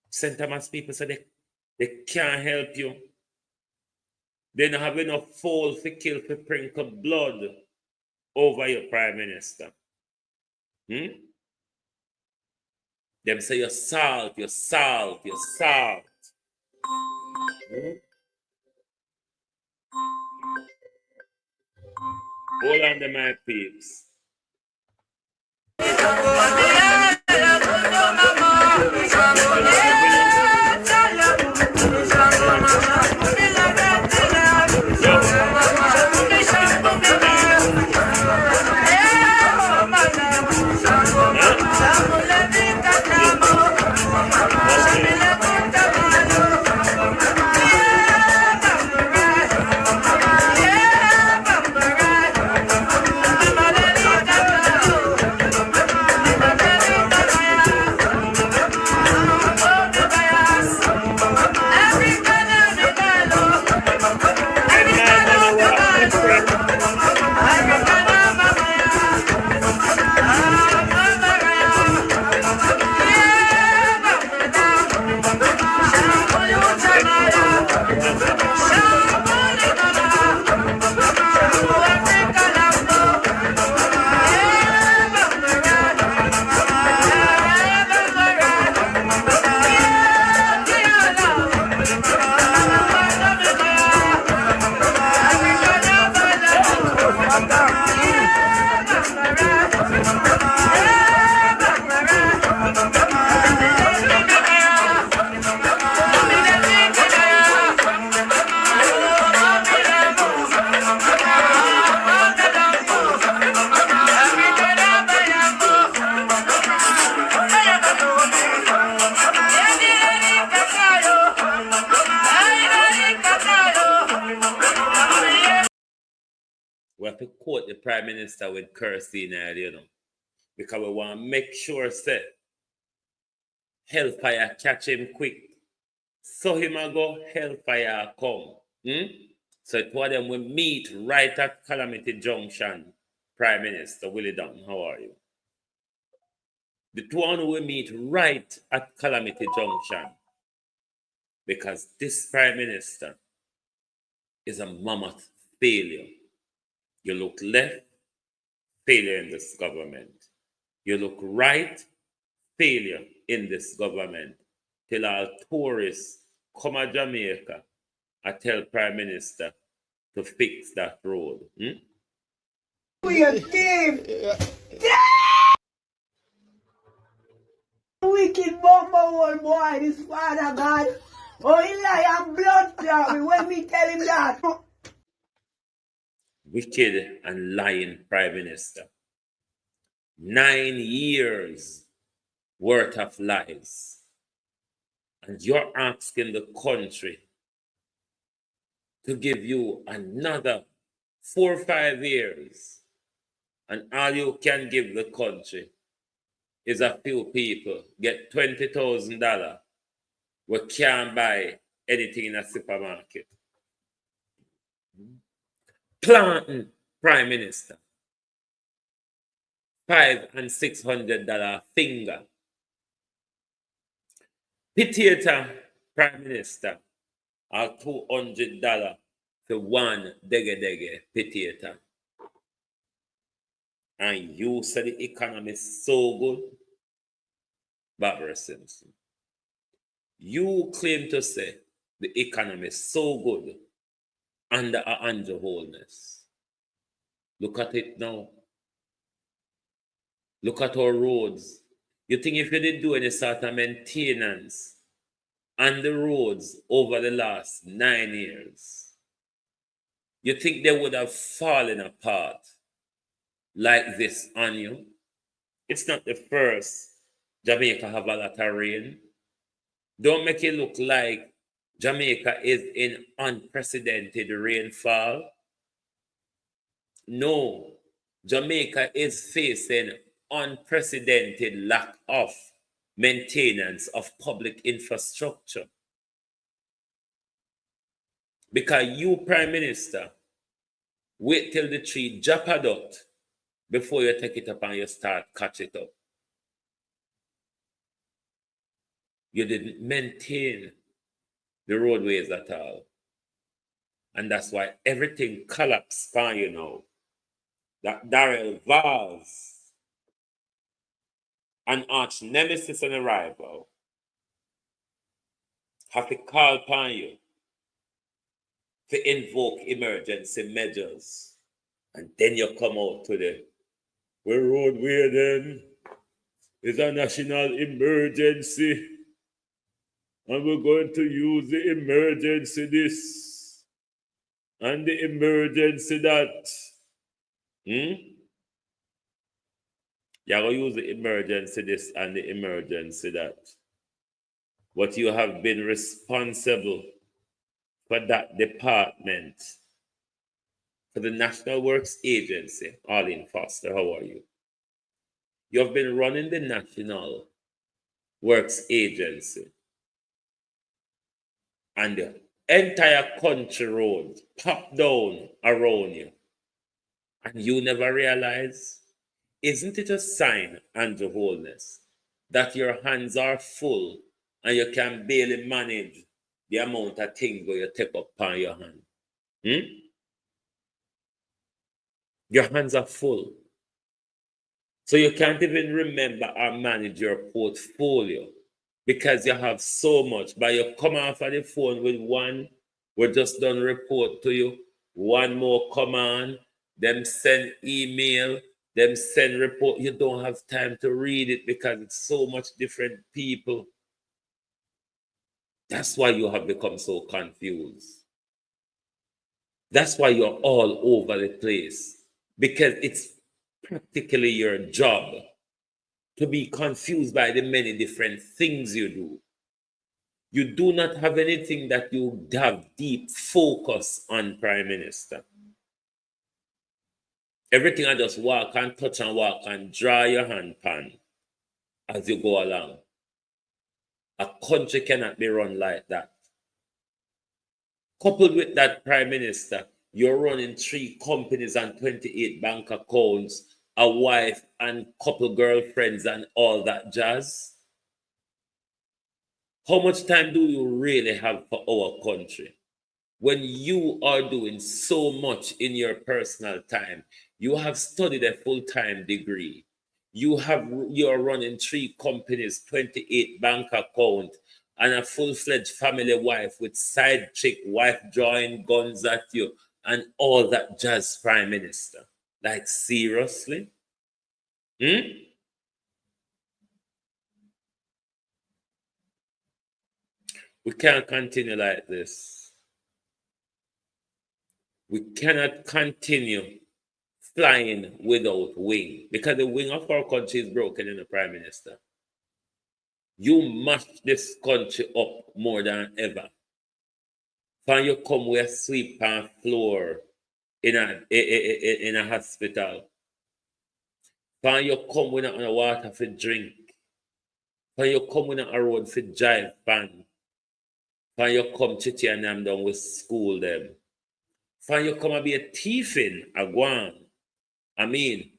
St. Thomas people say they can't help you. They don't have enough foal to kill to sprinkle blood over your Prime Minister. Them say you're salt, you're salt, you're salt. Hold on to my peeps. We have to quote the Prime Minister with cursing, because we want to make sure that hellfire catch him quick. So him a go, hellfire come. So it was them we meet right at Calamity Junction. Prime Minister Willie Dunn, how are you? The one who will meet right at Calamity Junction. Because this Prime Minister is a mammoth failure. You look left, failure in this government. You look right, failure in this government. Till all tourists come to Jamaica, I tell Prime Minister to fix that road. We a thief! Wicked bumper old boy, this father God. Oh, he lie and blood clot me when me tell him that. Wicked and lying Prime Minister. 9 years worth of lies. And you're asking the country to give you another 4 or 5 years. And all you can give the country is a few people get $20,000 we can't buy anything in a supermarket. Planting Prime Minister. $500 and $600 finger. Potato Prime Minister are $200 for one dege potato. And you say the economy is so good, Barbara Simpson. You claim to say the economy is so good under Andrew Holness. Look at it now. Look at our roads. You think if you didn't do any sort of maintenance on the roads over the last 9 years, you think they would have fallen apart like this on you? It's not the first Jamaica have a lot of rain. Don't make it look like Jamaica is in unprecedented rainfall. No, Jamaica is facing unprecedented lack of maintenance of public infrastructure. Because you, Prime Minister, wait till the tree drop a dot before you take it up and you start catch it up. You didn't maintain the roadways at all. And that's why everything collapsed on you now. That Darrell Vaz, an arch nemesis and a rival, have to call upon you to invoke emergency measures. And then you come out to the roadway then is a national emergency. And we're going to use the emergency this and the emergency that. You're going to use the emergency this and the emergency that. But you have been responsible for that department, for the National Works Agency. Arlene Foster, how are you? You have been running the National Works Agency. And the entire country roads pop down around you. And you never realize, isn't it a sign, Andrew Holness, that your hands are full and you can barely manage the amount of things where you take up on your hand? Your hands are full. So you can't even remember or manage your portfolio because you have so much. But you come off of the phone with one, we're just done report to you, one more command, them send email, them send report. You don't have time to read it because it's so much different people. That's why you have become so confused. That's why you're all over the place. Because it's practically your job to be confused by the many different things you do. You do not have anything that you have deep focus on, Prime Minister. Everything I just walk and touch and walk and draw your hand pan as you go along. A country cannot be run like that. Coupled with that, Prime Minister, you're running 3 companies and 28 bank accounts a wife and couple girlfriends and all that jazz? How much time do you really have for our country? When you are doing so much in your personal time, you have studied a full-time degree. You're running 3 companies, 28 bank account, and a full-fledged family wife with side chick wife drawing guns at you and all that jazz, Prime Minister. Like, seriously? Hmm? We can't continue like this. We cannot continue flying without wing, because the wing of our country is broken in the Prime Minister. You mash this country up more than ever. When you come with a sweep on floor in a hospital. When you come with a water for drink. When you come with a road for drive pan. When you come chitty and them down with school them. When you come and be a thiefing a guan. I mean,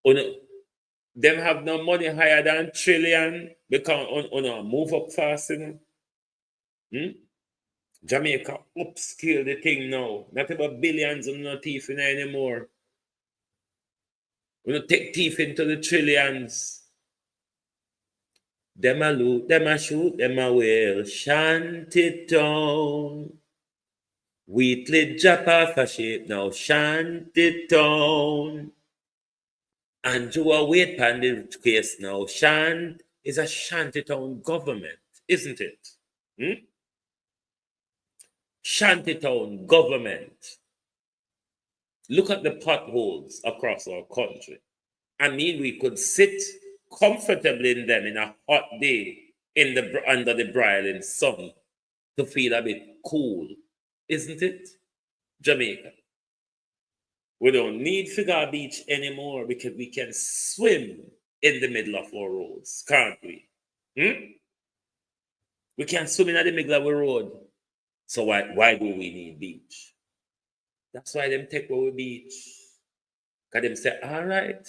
them have no money higher than trillion because on move up fast, you know. Jamaica upscale the thing now. Not about billions of no thieving anymore. We don't take thief into the trillions. Them a loot, them a shoot, them a wail. Shantytown. Wheatley drop off a shape now. Shantytown. Andrew a wait pan the case now. Shant is a Shantytown government, isn't it? Shantytown government. Look at the potholes across our country. I mean, we could sit comfortably in them in a hot day under the broiling sun to feel a bit cool, isn't it? Jamaica. We don't need Figure Beach anymore because we can swim in the middle of our roads, can't we? We can swim in the middle of our road. So why do we need beach? That's why them take our beach. Because them say, all right,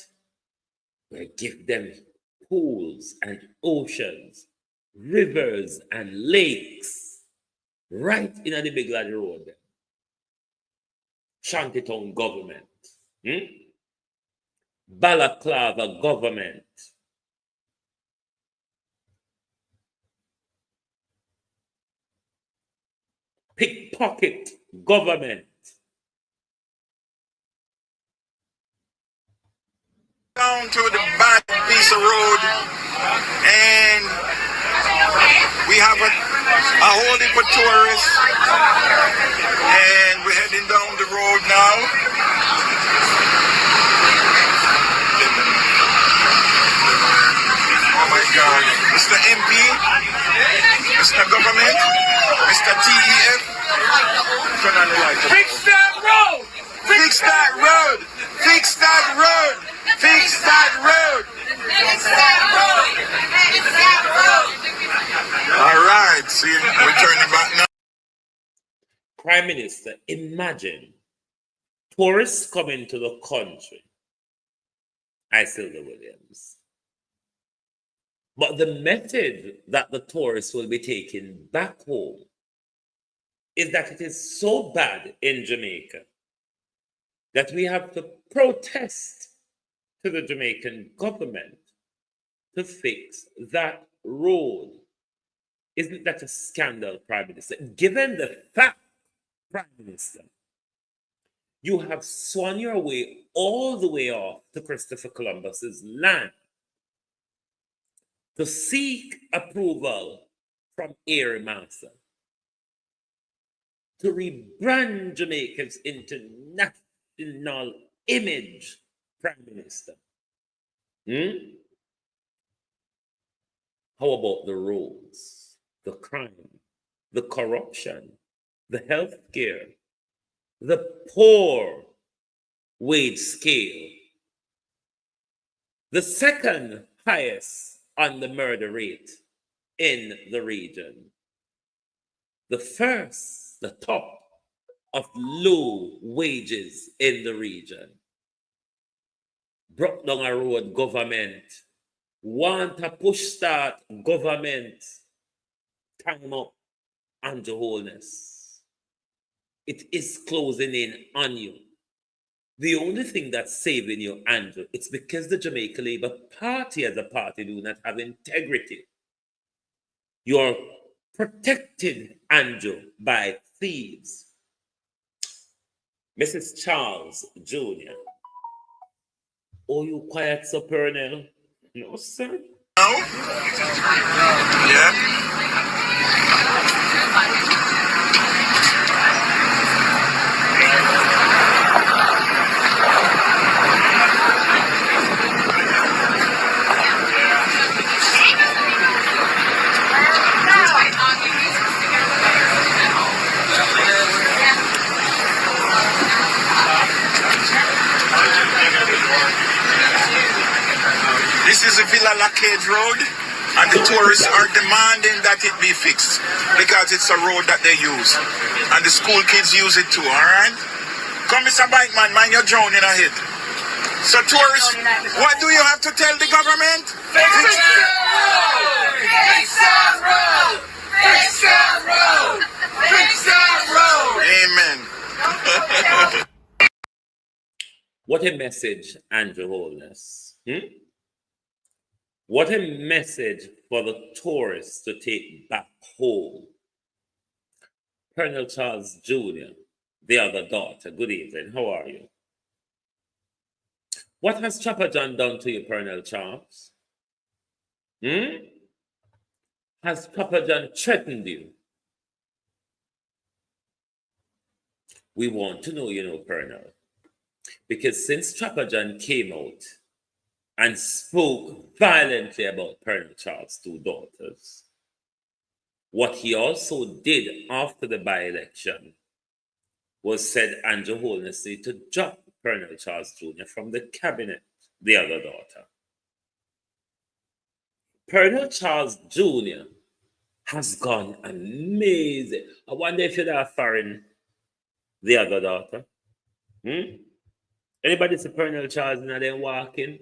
we'll give them pools and oceans, rivers and lakes right in the big lad road. Shantytown government. Balaclava government. Pickpocket government. Down to the bad piece of road, and we have a whole heap of tourists, and we're heading down the road now. Oh my God, Mr. MP, Mr. Government, Mr. TEF, turn on the light. Fix that road! Fix that road! Fix that road! Fix that road! Fix that road! Fix that road! All right, see, we're turning back now. Prime Minister, imagine tourists coming to the country. Isilda Williams. But the method that the tourists will be taking back home is that it is so bad in Jamaica that we have to protest to the Jamaican government to fix that road. Isn't that a scandal, Prime Minister? Given the fact, Prime Minister, you have swung your way all the way off to Christopher Columbus's land to seek approval from Air Master to rebrand Jamaica's international image, Prime Minister. How about the roads, the crime, the corruption, the health care, the poor wage scale, the second highest on the murder rate in the region, the first, the top of low wages in the region, broke down a road government, want a push start government, time up, Andrew Holness. It is closing in on you. The only thing that's saving you, Andrew, it's because the Jamaica Labour Party as a party do not have integrity. You're protected, Andrew, by thieves. Mrs. Charles Jr. Oh, you quiet, Sir Purnell? No, sir. No? Yeah. This is a Villa Lacade Road, and the tourists are demanding that it be fixed because it's a road that they use, and the school kids use it too. All right? Come, Mr. Bike Man, mind you're drowning ahead. So, tourists, what do you have to tell the government? Fix that road! Fix that road! Fix that road! Fix that road! Amen. What a message, Andrew Holness. What a message for the tourists to take back home. Colonel Charles Jr., the other daughter, good evening, how are you? What has Chopper John done to you, Colonel Charles? Has Chopper John threatened you? We want to know, Colonel, because since Chopper John came out and spoke violently about Colonel Charles' two daughters, what he also did after the by-election was said Andrew Holness needed to drop Colonel Charles Jr. from the cabinet, the other daughter. Colonel Charles Jr. has gone amazing. I wonder if you'd have foreign the other daughter. Anybody see Colonel Charles and them walking?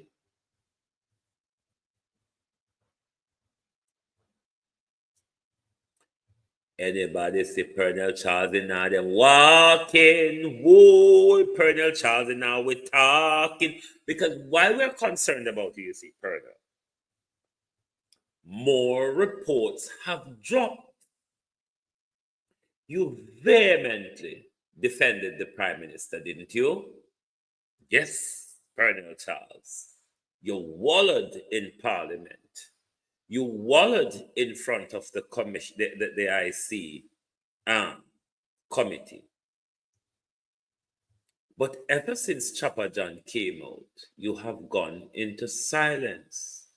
Anybody see Colonel Charles and now them walking? Whoa, Colonel Charles and now we're talking. Because why we're concerned about you, see, Colonel, more reports have dropped. You vehemently defended the Prime Minister, didn't you? Yes, Colonel Charles. You wallowed in Parliament. You wallowed in front of the commission, the IC committee. But ever since Chopper John came out, you have gone into silence.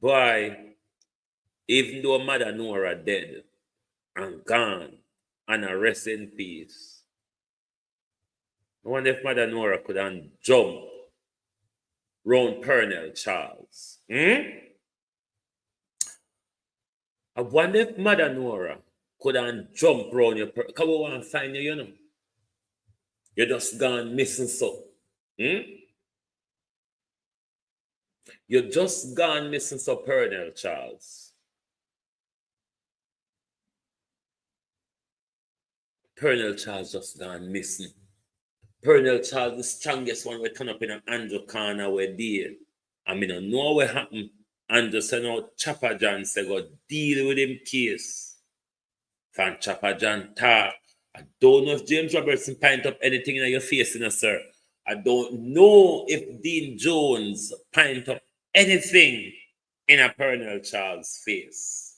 Boy, even though Mother Nora dead and gone and a rest in peace, I wonder if Mother Nora could have jumped round Colonel Charles. I wonder if Mother Nora could have jumped round your come over and find you, You're just gone missing so. You're just gone missing so, Colonel Charles. Colonel Charles just gone missing. Colonel Charles, the strongest one, we turn up in an Andrew corner where deal. I mean, I know what happened. Andrew said, no, Chopper John said, go deal with him case. From Chopper John talk. I don't know if James Robertson pint up anything in your face, sir. I don't know if Dean Jones pint up anything in a Colonel Charles' face.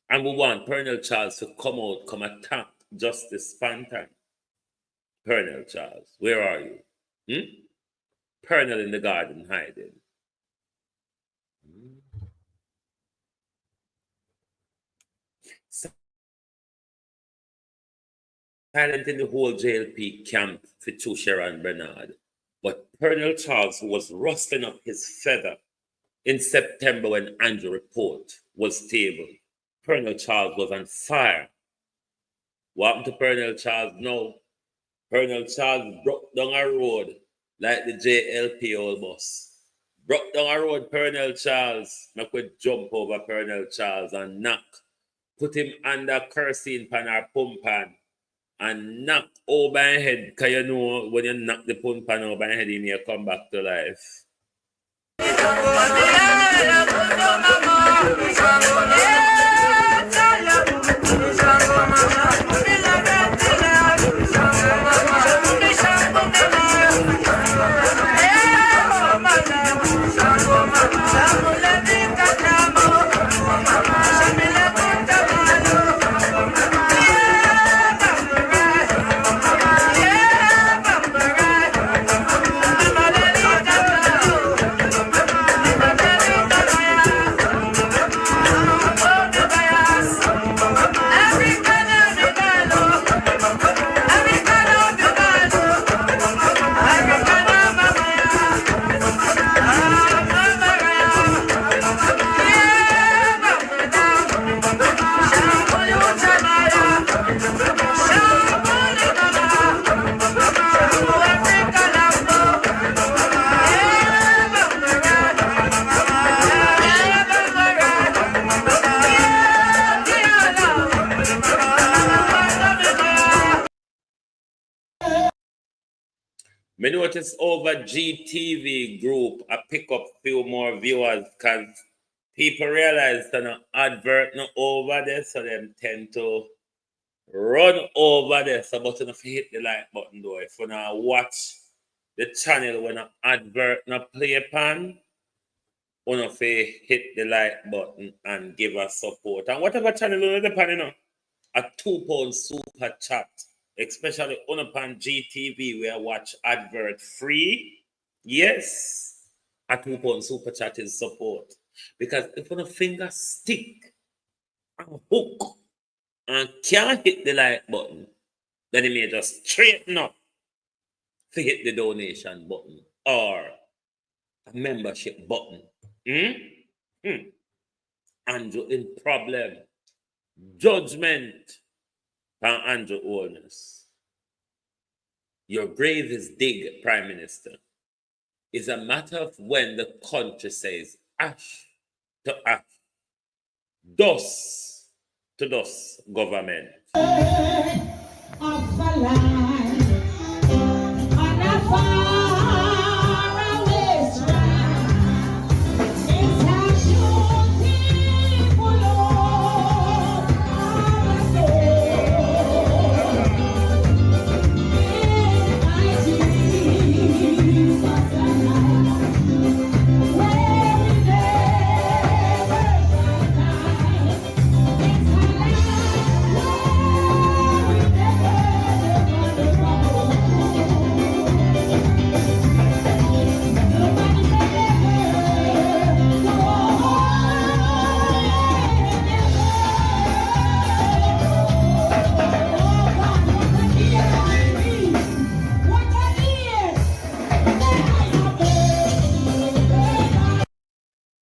And we want Colonel Charles to come out, come attack Justice Pantan. Colonel Charles, where are you? Colonel in the garden hiding. Silent in the whole JLP camp for Tusher and Bernard. But Colonel Charles was rustling up his feather in September when Andrew report was tabled. Colonel Charles was on fire. What happened to Colonel Charles? No. Colonel Charles broke down a road like the JLP old bus. Broke down a road, Colonel Charles. Make we jump over Colonel Charles and knock. Put him under kerosene pan or pump pan and knock over his head. Because you know when you knock the pump pan over his head, he may come back to life. Me notice over GTV group, I pick up few more viewers because people realize that an advert no over there, so them tend to run over there. So but if you hit the like button though, if you now watch the channel when an advert no play upon, if you hit the like button and give us support. And whatever channel you depend, you know, a £2 super chat. Especially on upon GTV where I watch advert free. Yes, a £2 super chat is support. Because if on a finger stick and hook and can't hit the like button, then it may just straighten up to hit the donation button or a membership button. Andrew in problem. Judgment. Andrew Holness. Your grave is dig, Prime Minister. It's a matter of when the country says ash to ash, dust to dust, government.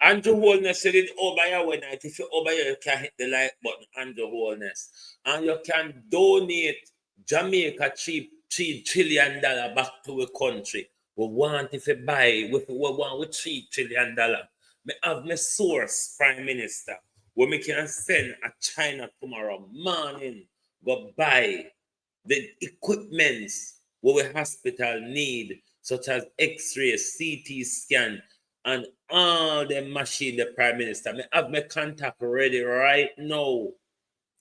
Andrew Holness said it over here one night. If you're over here, you can hit the like button, Andrew Holness. And you can donate Jamaica $3 trillion back to the country. We want if you buy, we want with $3 trillion. Me have my source, Prime Minister, where we can send a China tomorrow morning, go buy the equipment where we hospital need, such as X-ray, CT scan, and all the machine the Prime Minister. I have my contact ready right now.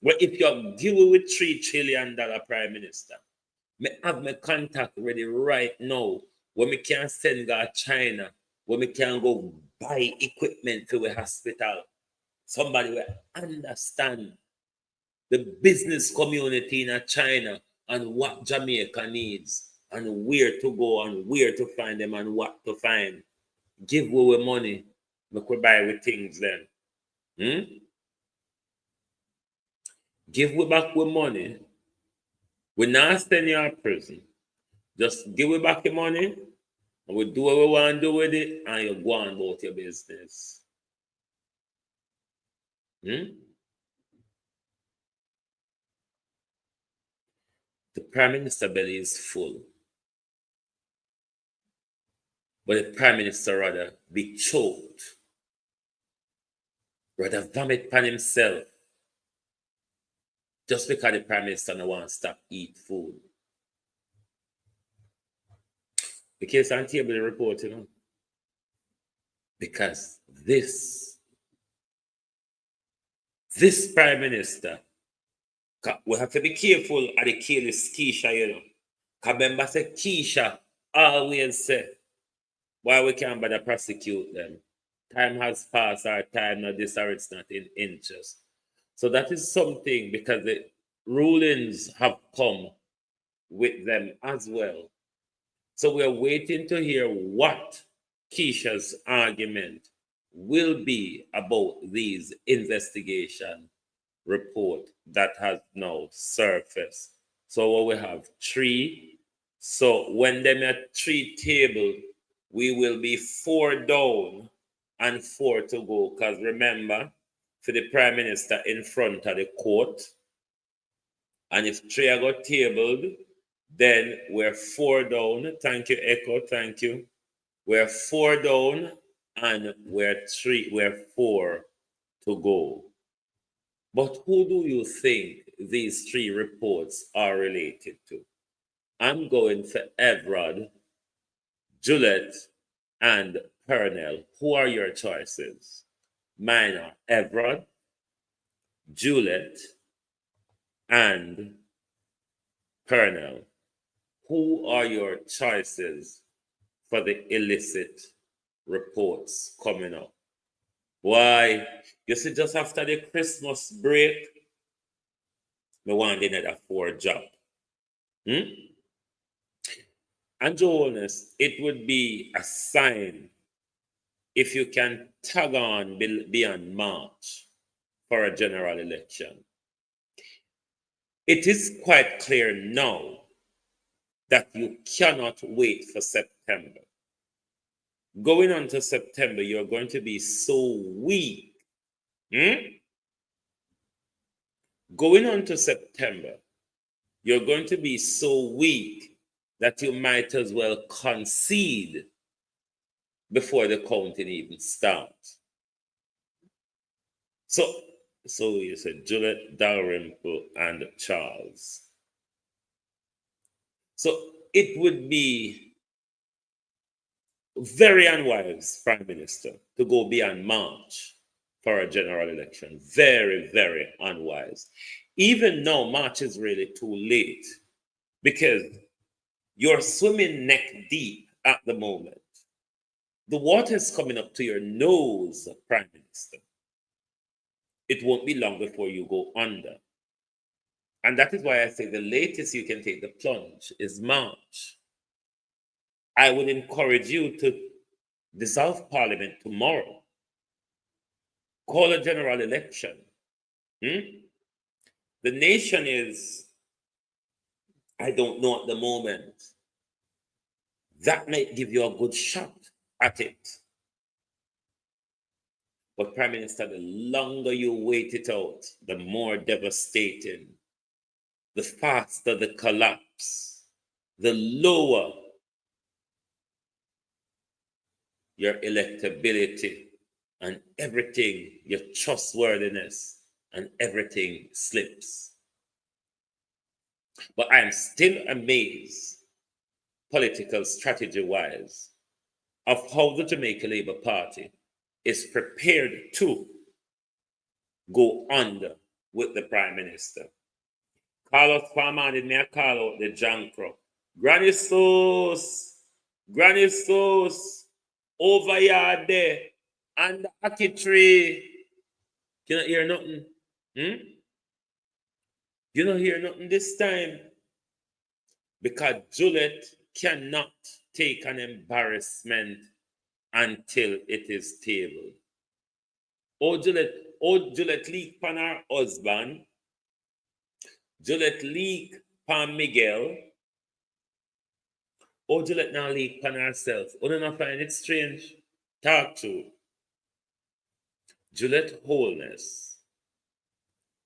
Well, if you give me with $3 trillion, Prime Minister, I have my contact ready right now. When we can send to China, when we can go buy equipment for the hospital. Somebody will understand the business community in China and what Jamaica needs and where to go and where to find them and what to find. Give away money, make we buy with things then. Give we back with money. We not send you in prison. Just give we back your money and we do what we want to do with it and you go on about your business. The Prime Minister belly is full. But the Prime Minister rather be choked, rather vomit upon himself, just because the Prime Minister no want to stop eat food. The case on table the report, because this Prime Minister, we have to be careful of the careless Keisha, Because remember, say Keisha always say, why we can't bother prosecute them? Time has passed, our time not this or it's not in interest. So that is something, because the rulings have come with them as well. So we're waiting to hear what Keisha's argument will be about these investigation report that has now surfaced. So what we have 3. So when them at 3 table, we will be 4 down and 4 to go. Because remember, for the Prime Minister in front of the court, and if 3 are got tabled, then we're 4 down. Thank you, Echo. Thank you. We're 4 down and we're 4 to go. But who do you think these 3 reports are related to? I'm going for Everard, Juliet, and Pernell. Who are your choices? Mine are Everard, Juliet, and Pernell. Who are your choices for the illicit reports coming up? Why? You see, just after the Christmas break, we want another 4 job. And Holness, it would be a sign if you can tag on beyond March for a general election. It is quite clear now that you cannot wait for September. Going on to September, you're going to be so weak. Going on to September, you're going to be so weak that you might as well concede before the counting even starts. So you said Juliet, Dalrymple, and Charles. So it would be very unwise, Prime Minister, to go beyond March for a general election. Very, very unwise. Even now, March is really too late because you're swimming neck deep at the moment. The water is coming up to your nose, Prime Minister. It won't be long before you go under. And that is why I say the latest you can take the plunge is March. I would encourage you to dissolve Parliament tomorrow. Call a general election. The nation is, I don't know at the moment. That might give you a good shot at it. But Prime Minister, the longer you wait it out, the more devastating, the faster the collapse, the lower your electability and everything, your trustworthiness and everything slips. But I'm still amazed, political strategy-wise, of how the Jamaica Labour Party is prepared to go under with the Prime Minister. Carlos Farman did me call out the Jankro. Granny sauce, over yard there, and the ackee tree. You don't hear nothing? You don't hear nothing this time? Because Juliet cannot take an embarrassment until it is tabled. Juliet leak pan her husband. Juliet leak pan Miguel. Juliet now leak pan herself. You don't find it strange? Talk to Juliet Holness,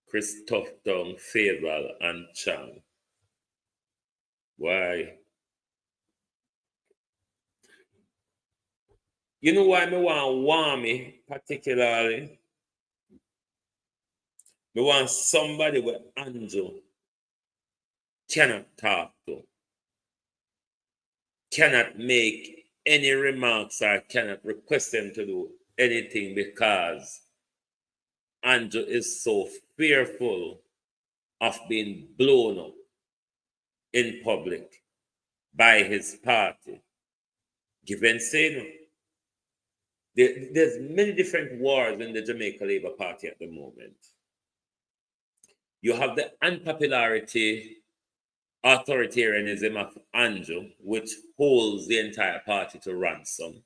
Chris Tufton, Favorable, and Chang. Why? You know why me want Wami particularly? Me want somebody with Andrew cannot talk to, cannot make any remarks or cannot request them to do anything because Andrew is so fearful of being blown up in public by his party. Give and say no. There's many different wars in the Jamaica Labour Party at the moment. You have the unpopularity, authoritarianism of Andrew, which holds the entire party to ransom.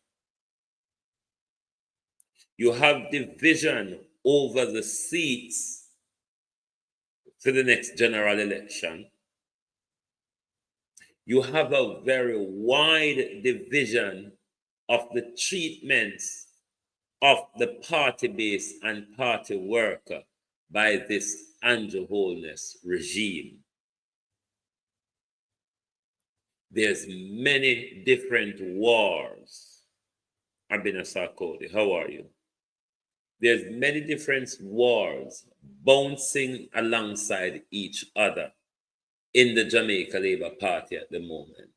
You have division over the seats to the next general election. You have a very wide division of the treatments of the party base and party worker by this Andrew Holness regime. There's many different wars. Abina Sarkodie, how are you? There's many different wars bouncing alongside each other in the Jamaica Labour Party at the moment.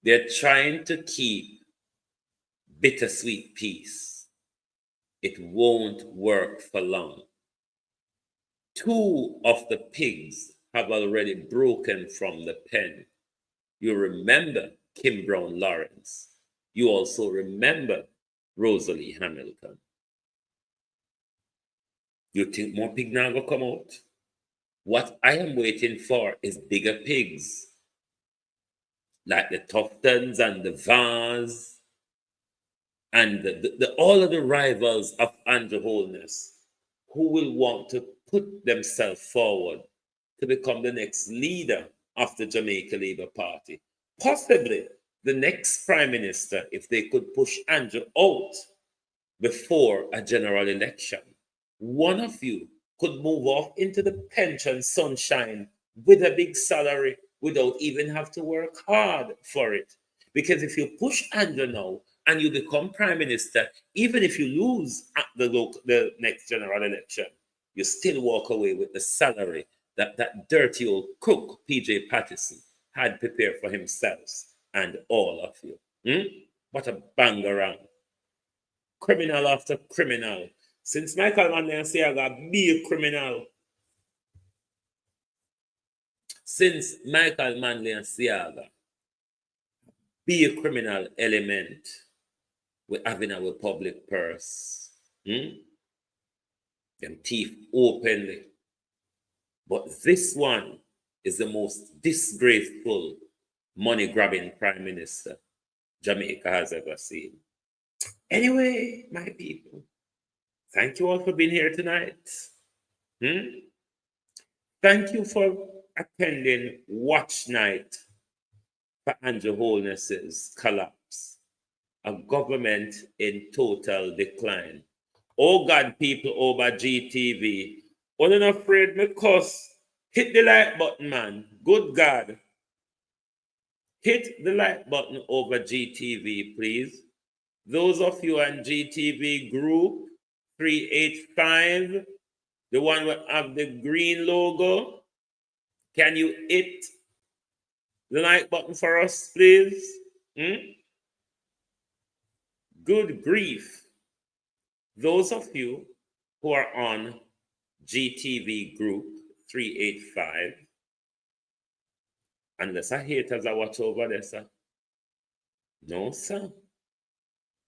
They're trying to keep bittersweet peace. It won't work for long. 2 of the pigs have already broken from the pen. You remember Kim Brown Lawrence. You also remember Rosalie Hamilton. You think more pig now will come out? What I am waiting for is bigger pigs, like the Tuftons and the Vars and all of the rivals of Andrew Holness, who will want to put themselves forward to become the next leader of the Jamaica Labour Party. Possibly the next prime minister, if they could push Andrew out before a general election. One of you could move off into the pension sunshine with a big salary without even have to work hard for it. Because if you push Andrew now and you become prime minister, even if you lose at the next general election, you still walk away with the salary that dirty old crook PJ Patterson had prepared for himself and all of you. What a bang around. Criminal after criminal. Since Michael Manley say I got be a criminal. Since Michael Manley and Siaga be a criminal element with having our public purse. Them thief openly. But this one is the most disgraceful money-grabbing prime minister Jamaica has ever seen. Anyway, my people, thank you all for being here tonight. Thank you for attending Watch Night for Andrew Holness's collapse. A government in total decline. Oh God, people over GTV, wasn't afraid me cuss. Hit the like button, man. Good God. Hit the like button over GTV, please. Those of you on GTV group 385, the one with have the green logo, can you hit the like button for us, please? Good grief. Those of you who are on GTV group 385, unless I haters I watch over there, sir. No, sir.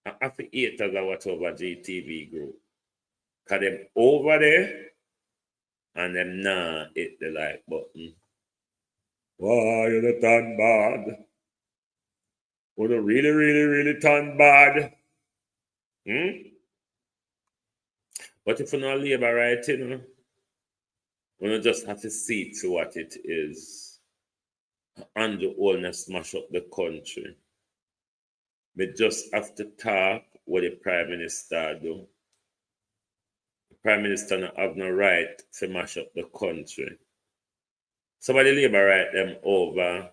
I have haters I watch over GTV group. Cause them over there and them nah hit the like button. Why you the turn bad? Would you really, really, really turn bad? But if you're not labor right, you know, we just have to see to what it is. And the Holness smash up the country. We just have to talk what the Prime Minister do. The Prime Minister don't have no right to mash up the country. Somebody labor right them over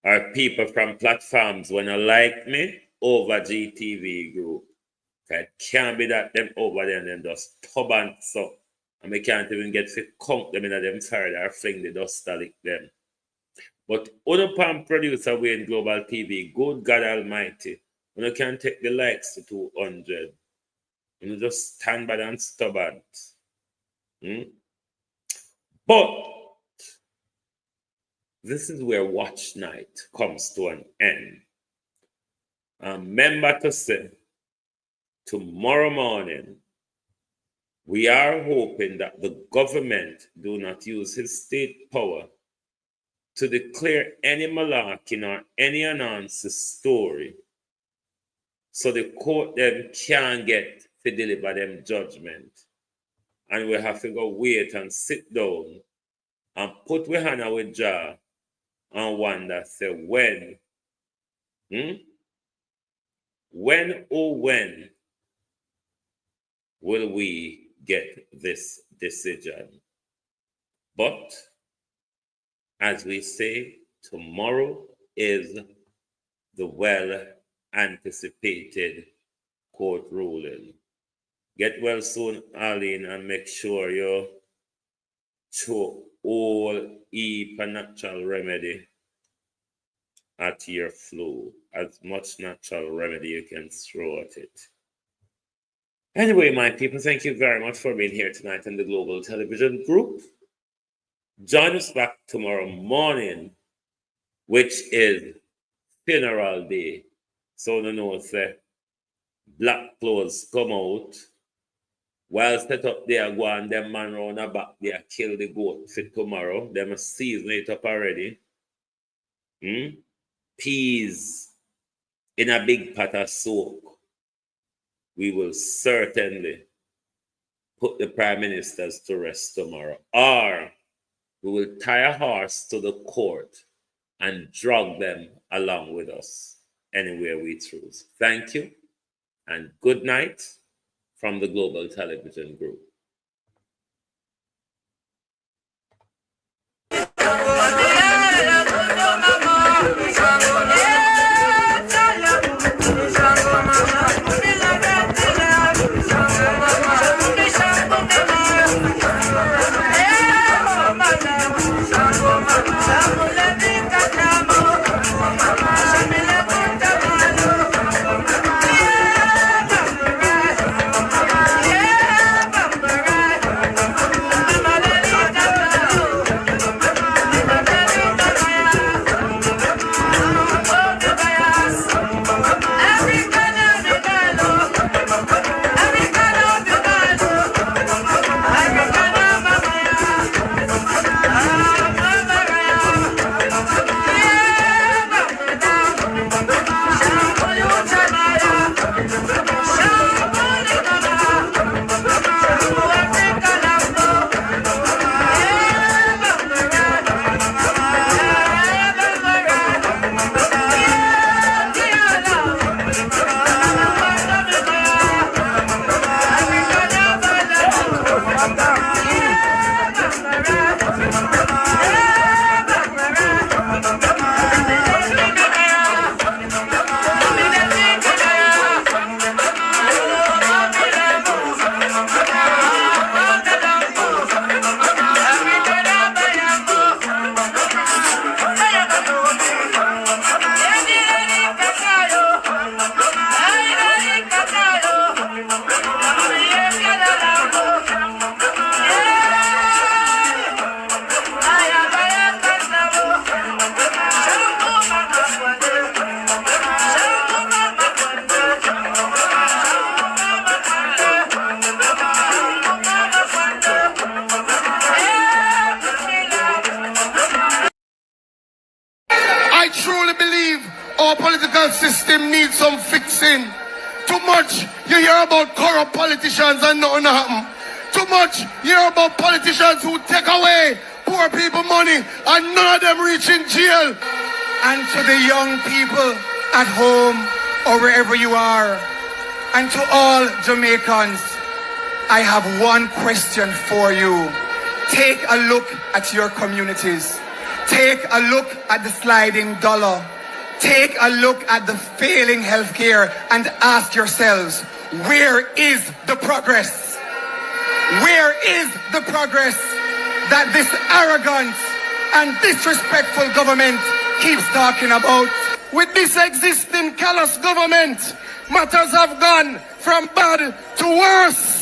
or people from platforms when I like me over GTV group. It can't be that them over there and them just stubborn so. And we can't even get to count them in them further or fling the dust to lick them. But other palm producer way in Global TV, good God Almighty, when you can take the likes to 200, you just stand by and stubborn. But this is where watch night comes to an end. Remember to say, tomorrow morning, we are hoping that the government do not use his state power to declare any malarkey or any unanswered story so the court them can't get to deliver them judgment. And we have to go wait and sit down and put we hand our jaw and wonder, say, when? When will we get this decision? But as we say, tomorrow is the well-anticipated court ruling. Get well soon, Arlene, and make sure you throw all natural remedy at your flu. As much natural remedy you can throw at it. Anyway, my people, thank you very much for being here tonight in the Global Television Group. Join us back tomorrow morning, which is funeral day. So the know say black clothes come out. While set up there, go and them man round the back there, kill the goat for tomorrow. Them season it up already. Peas in a big pot of soak. We will certainly put the prime ministers to rest tomorrow. Or we will tie a horse to the court and drag them along with us anywhere we choose. Thank you and good night from the Global Television Group. System needs some fixing. Too much you hear about corrupt politicians and nothing happen. Too much you hear about politicians who take away poor people money and none of them reach in jail. And to the young people at home or wherever you are, and to all Jamaicans, I have one question for you. Take a look at your communities. Take a look at the sliding dollar. Take a look at the failing healthcare and ask yourselves, where is the progress? Where is the progress that this arrogant and disrespectful government keeps talking about? With this existing callous government, matters have gone from bad to worse.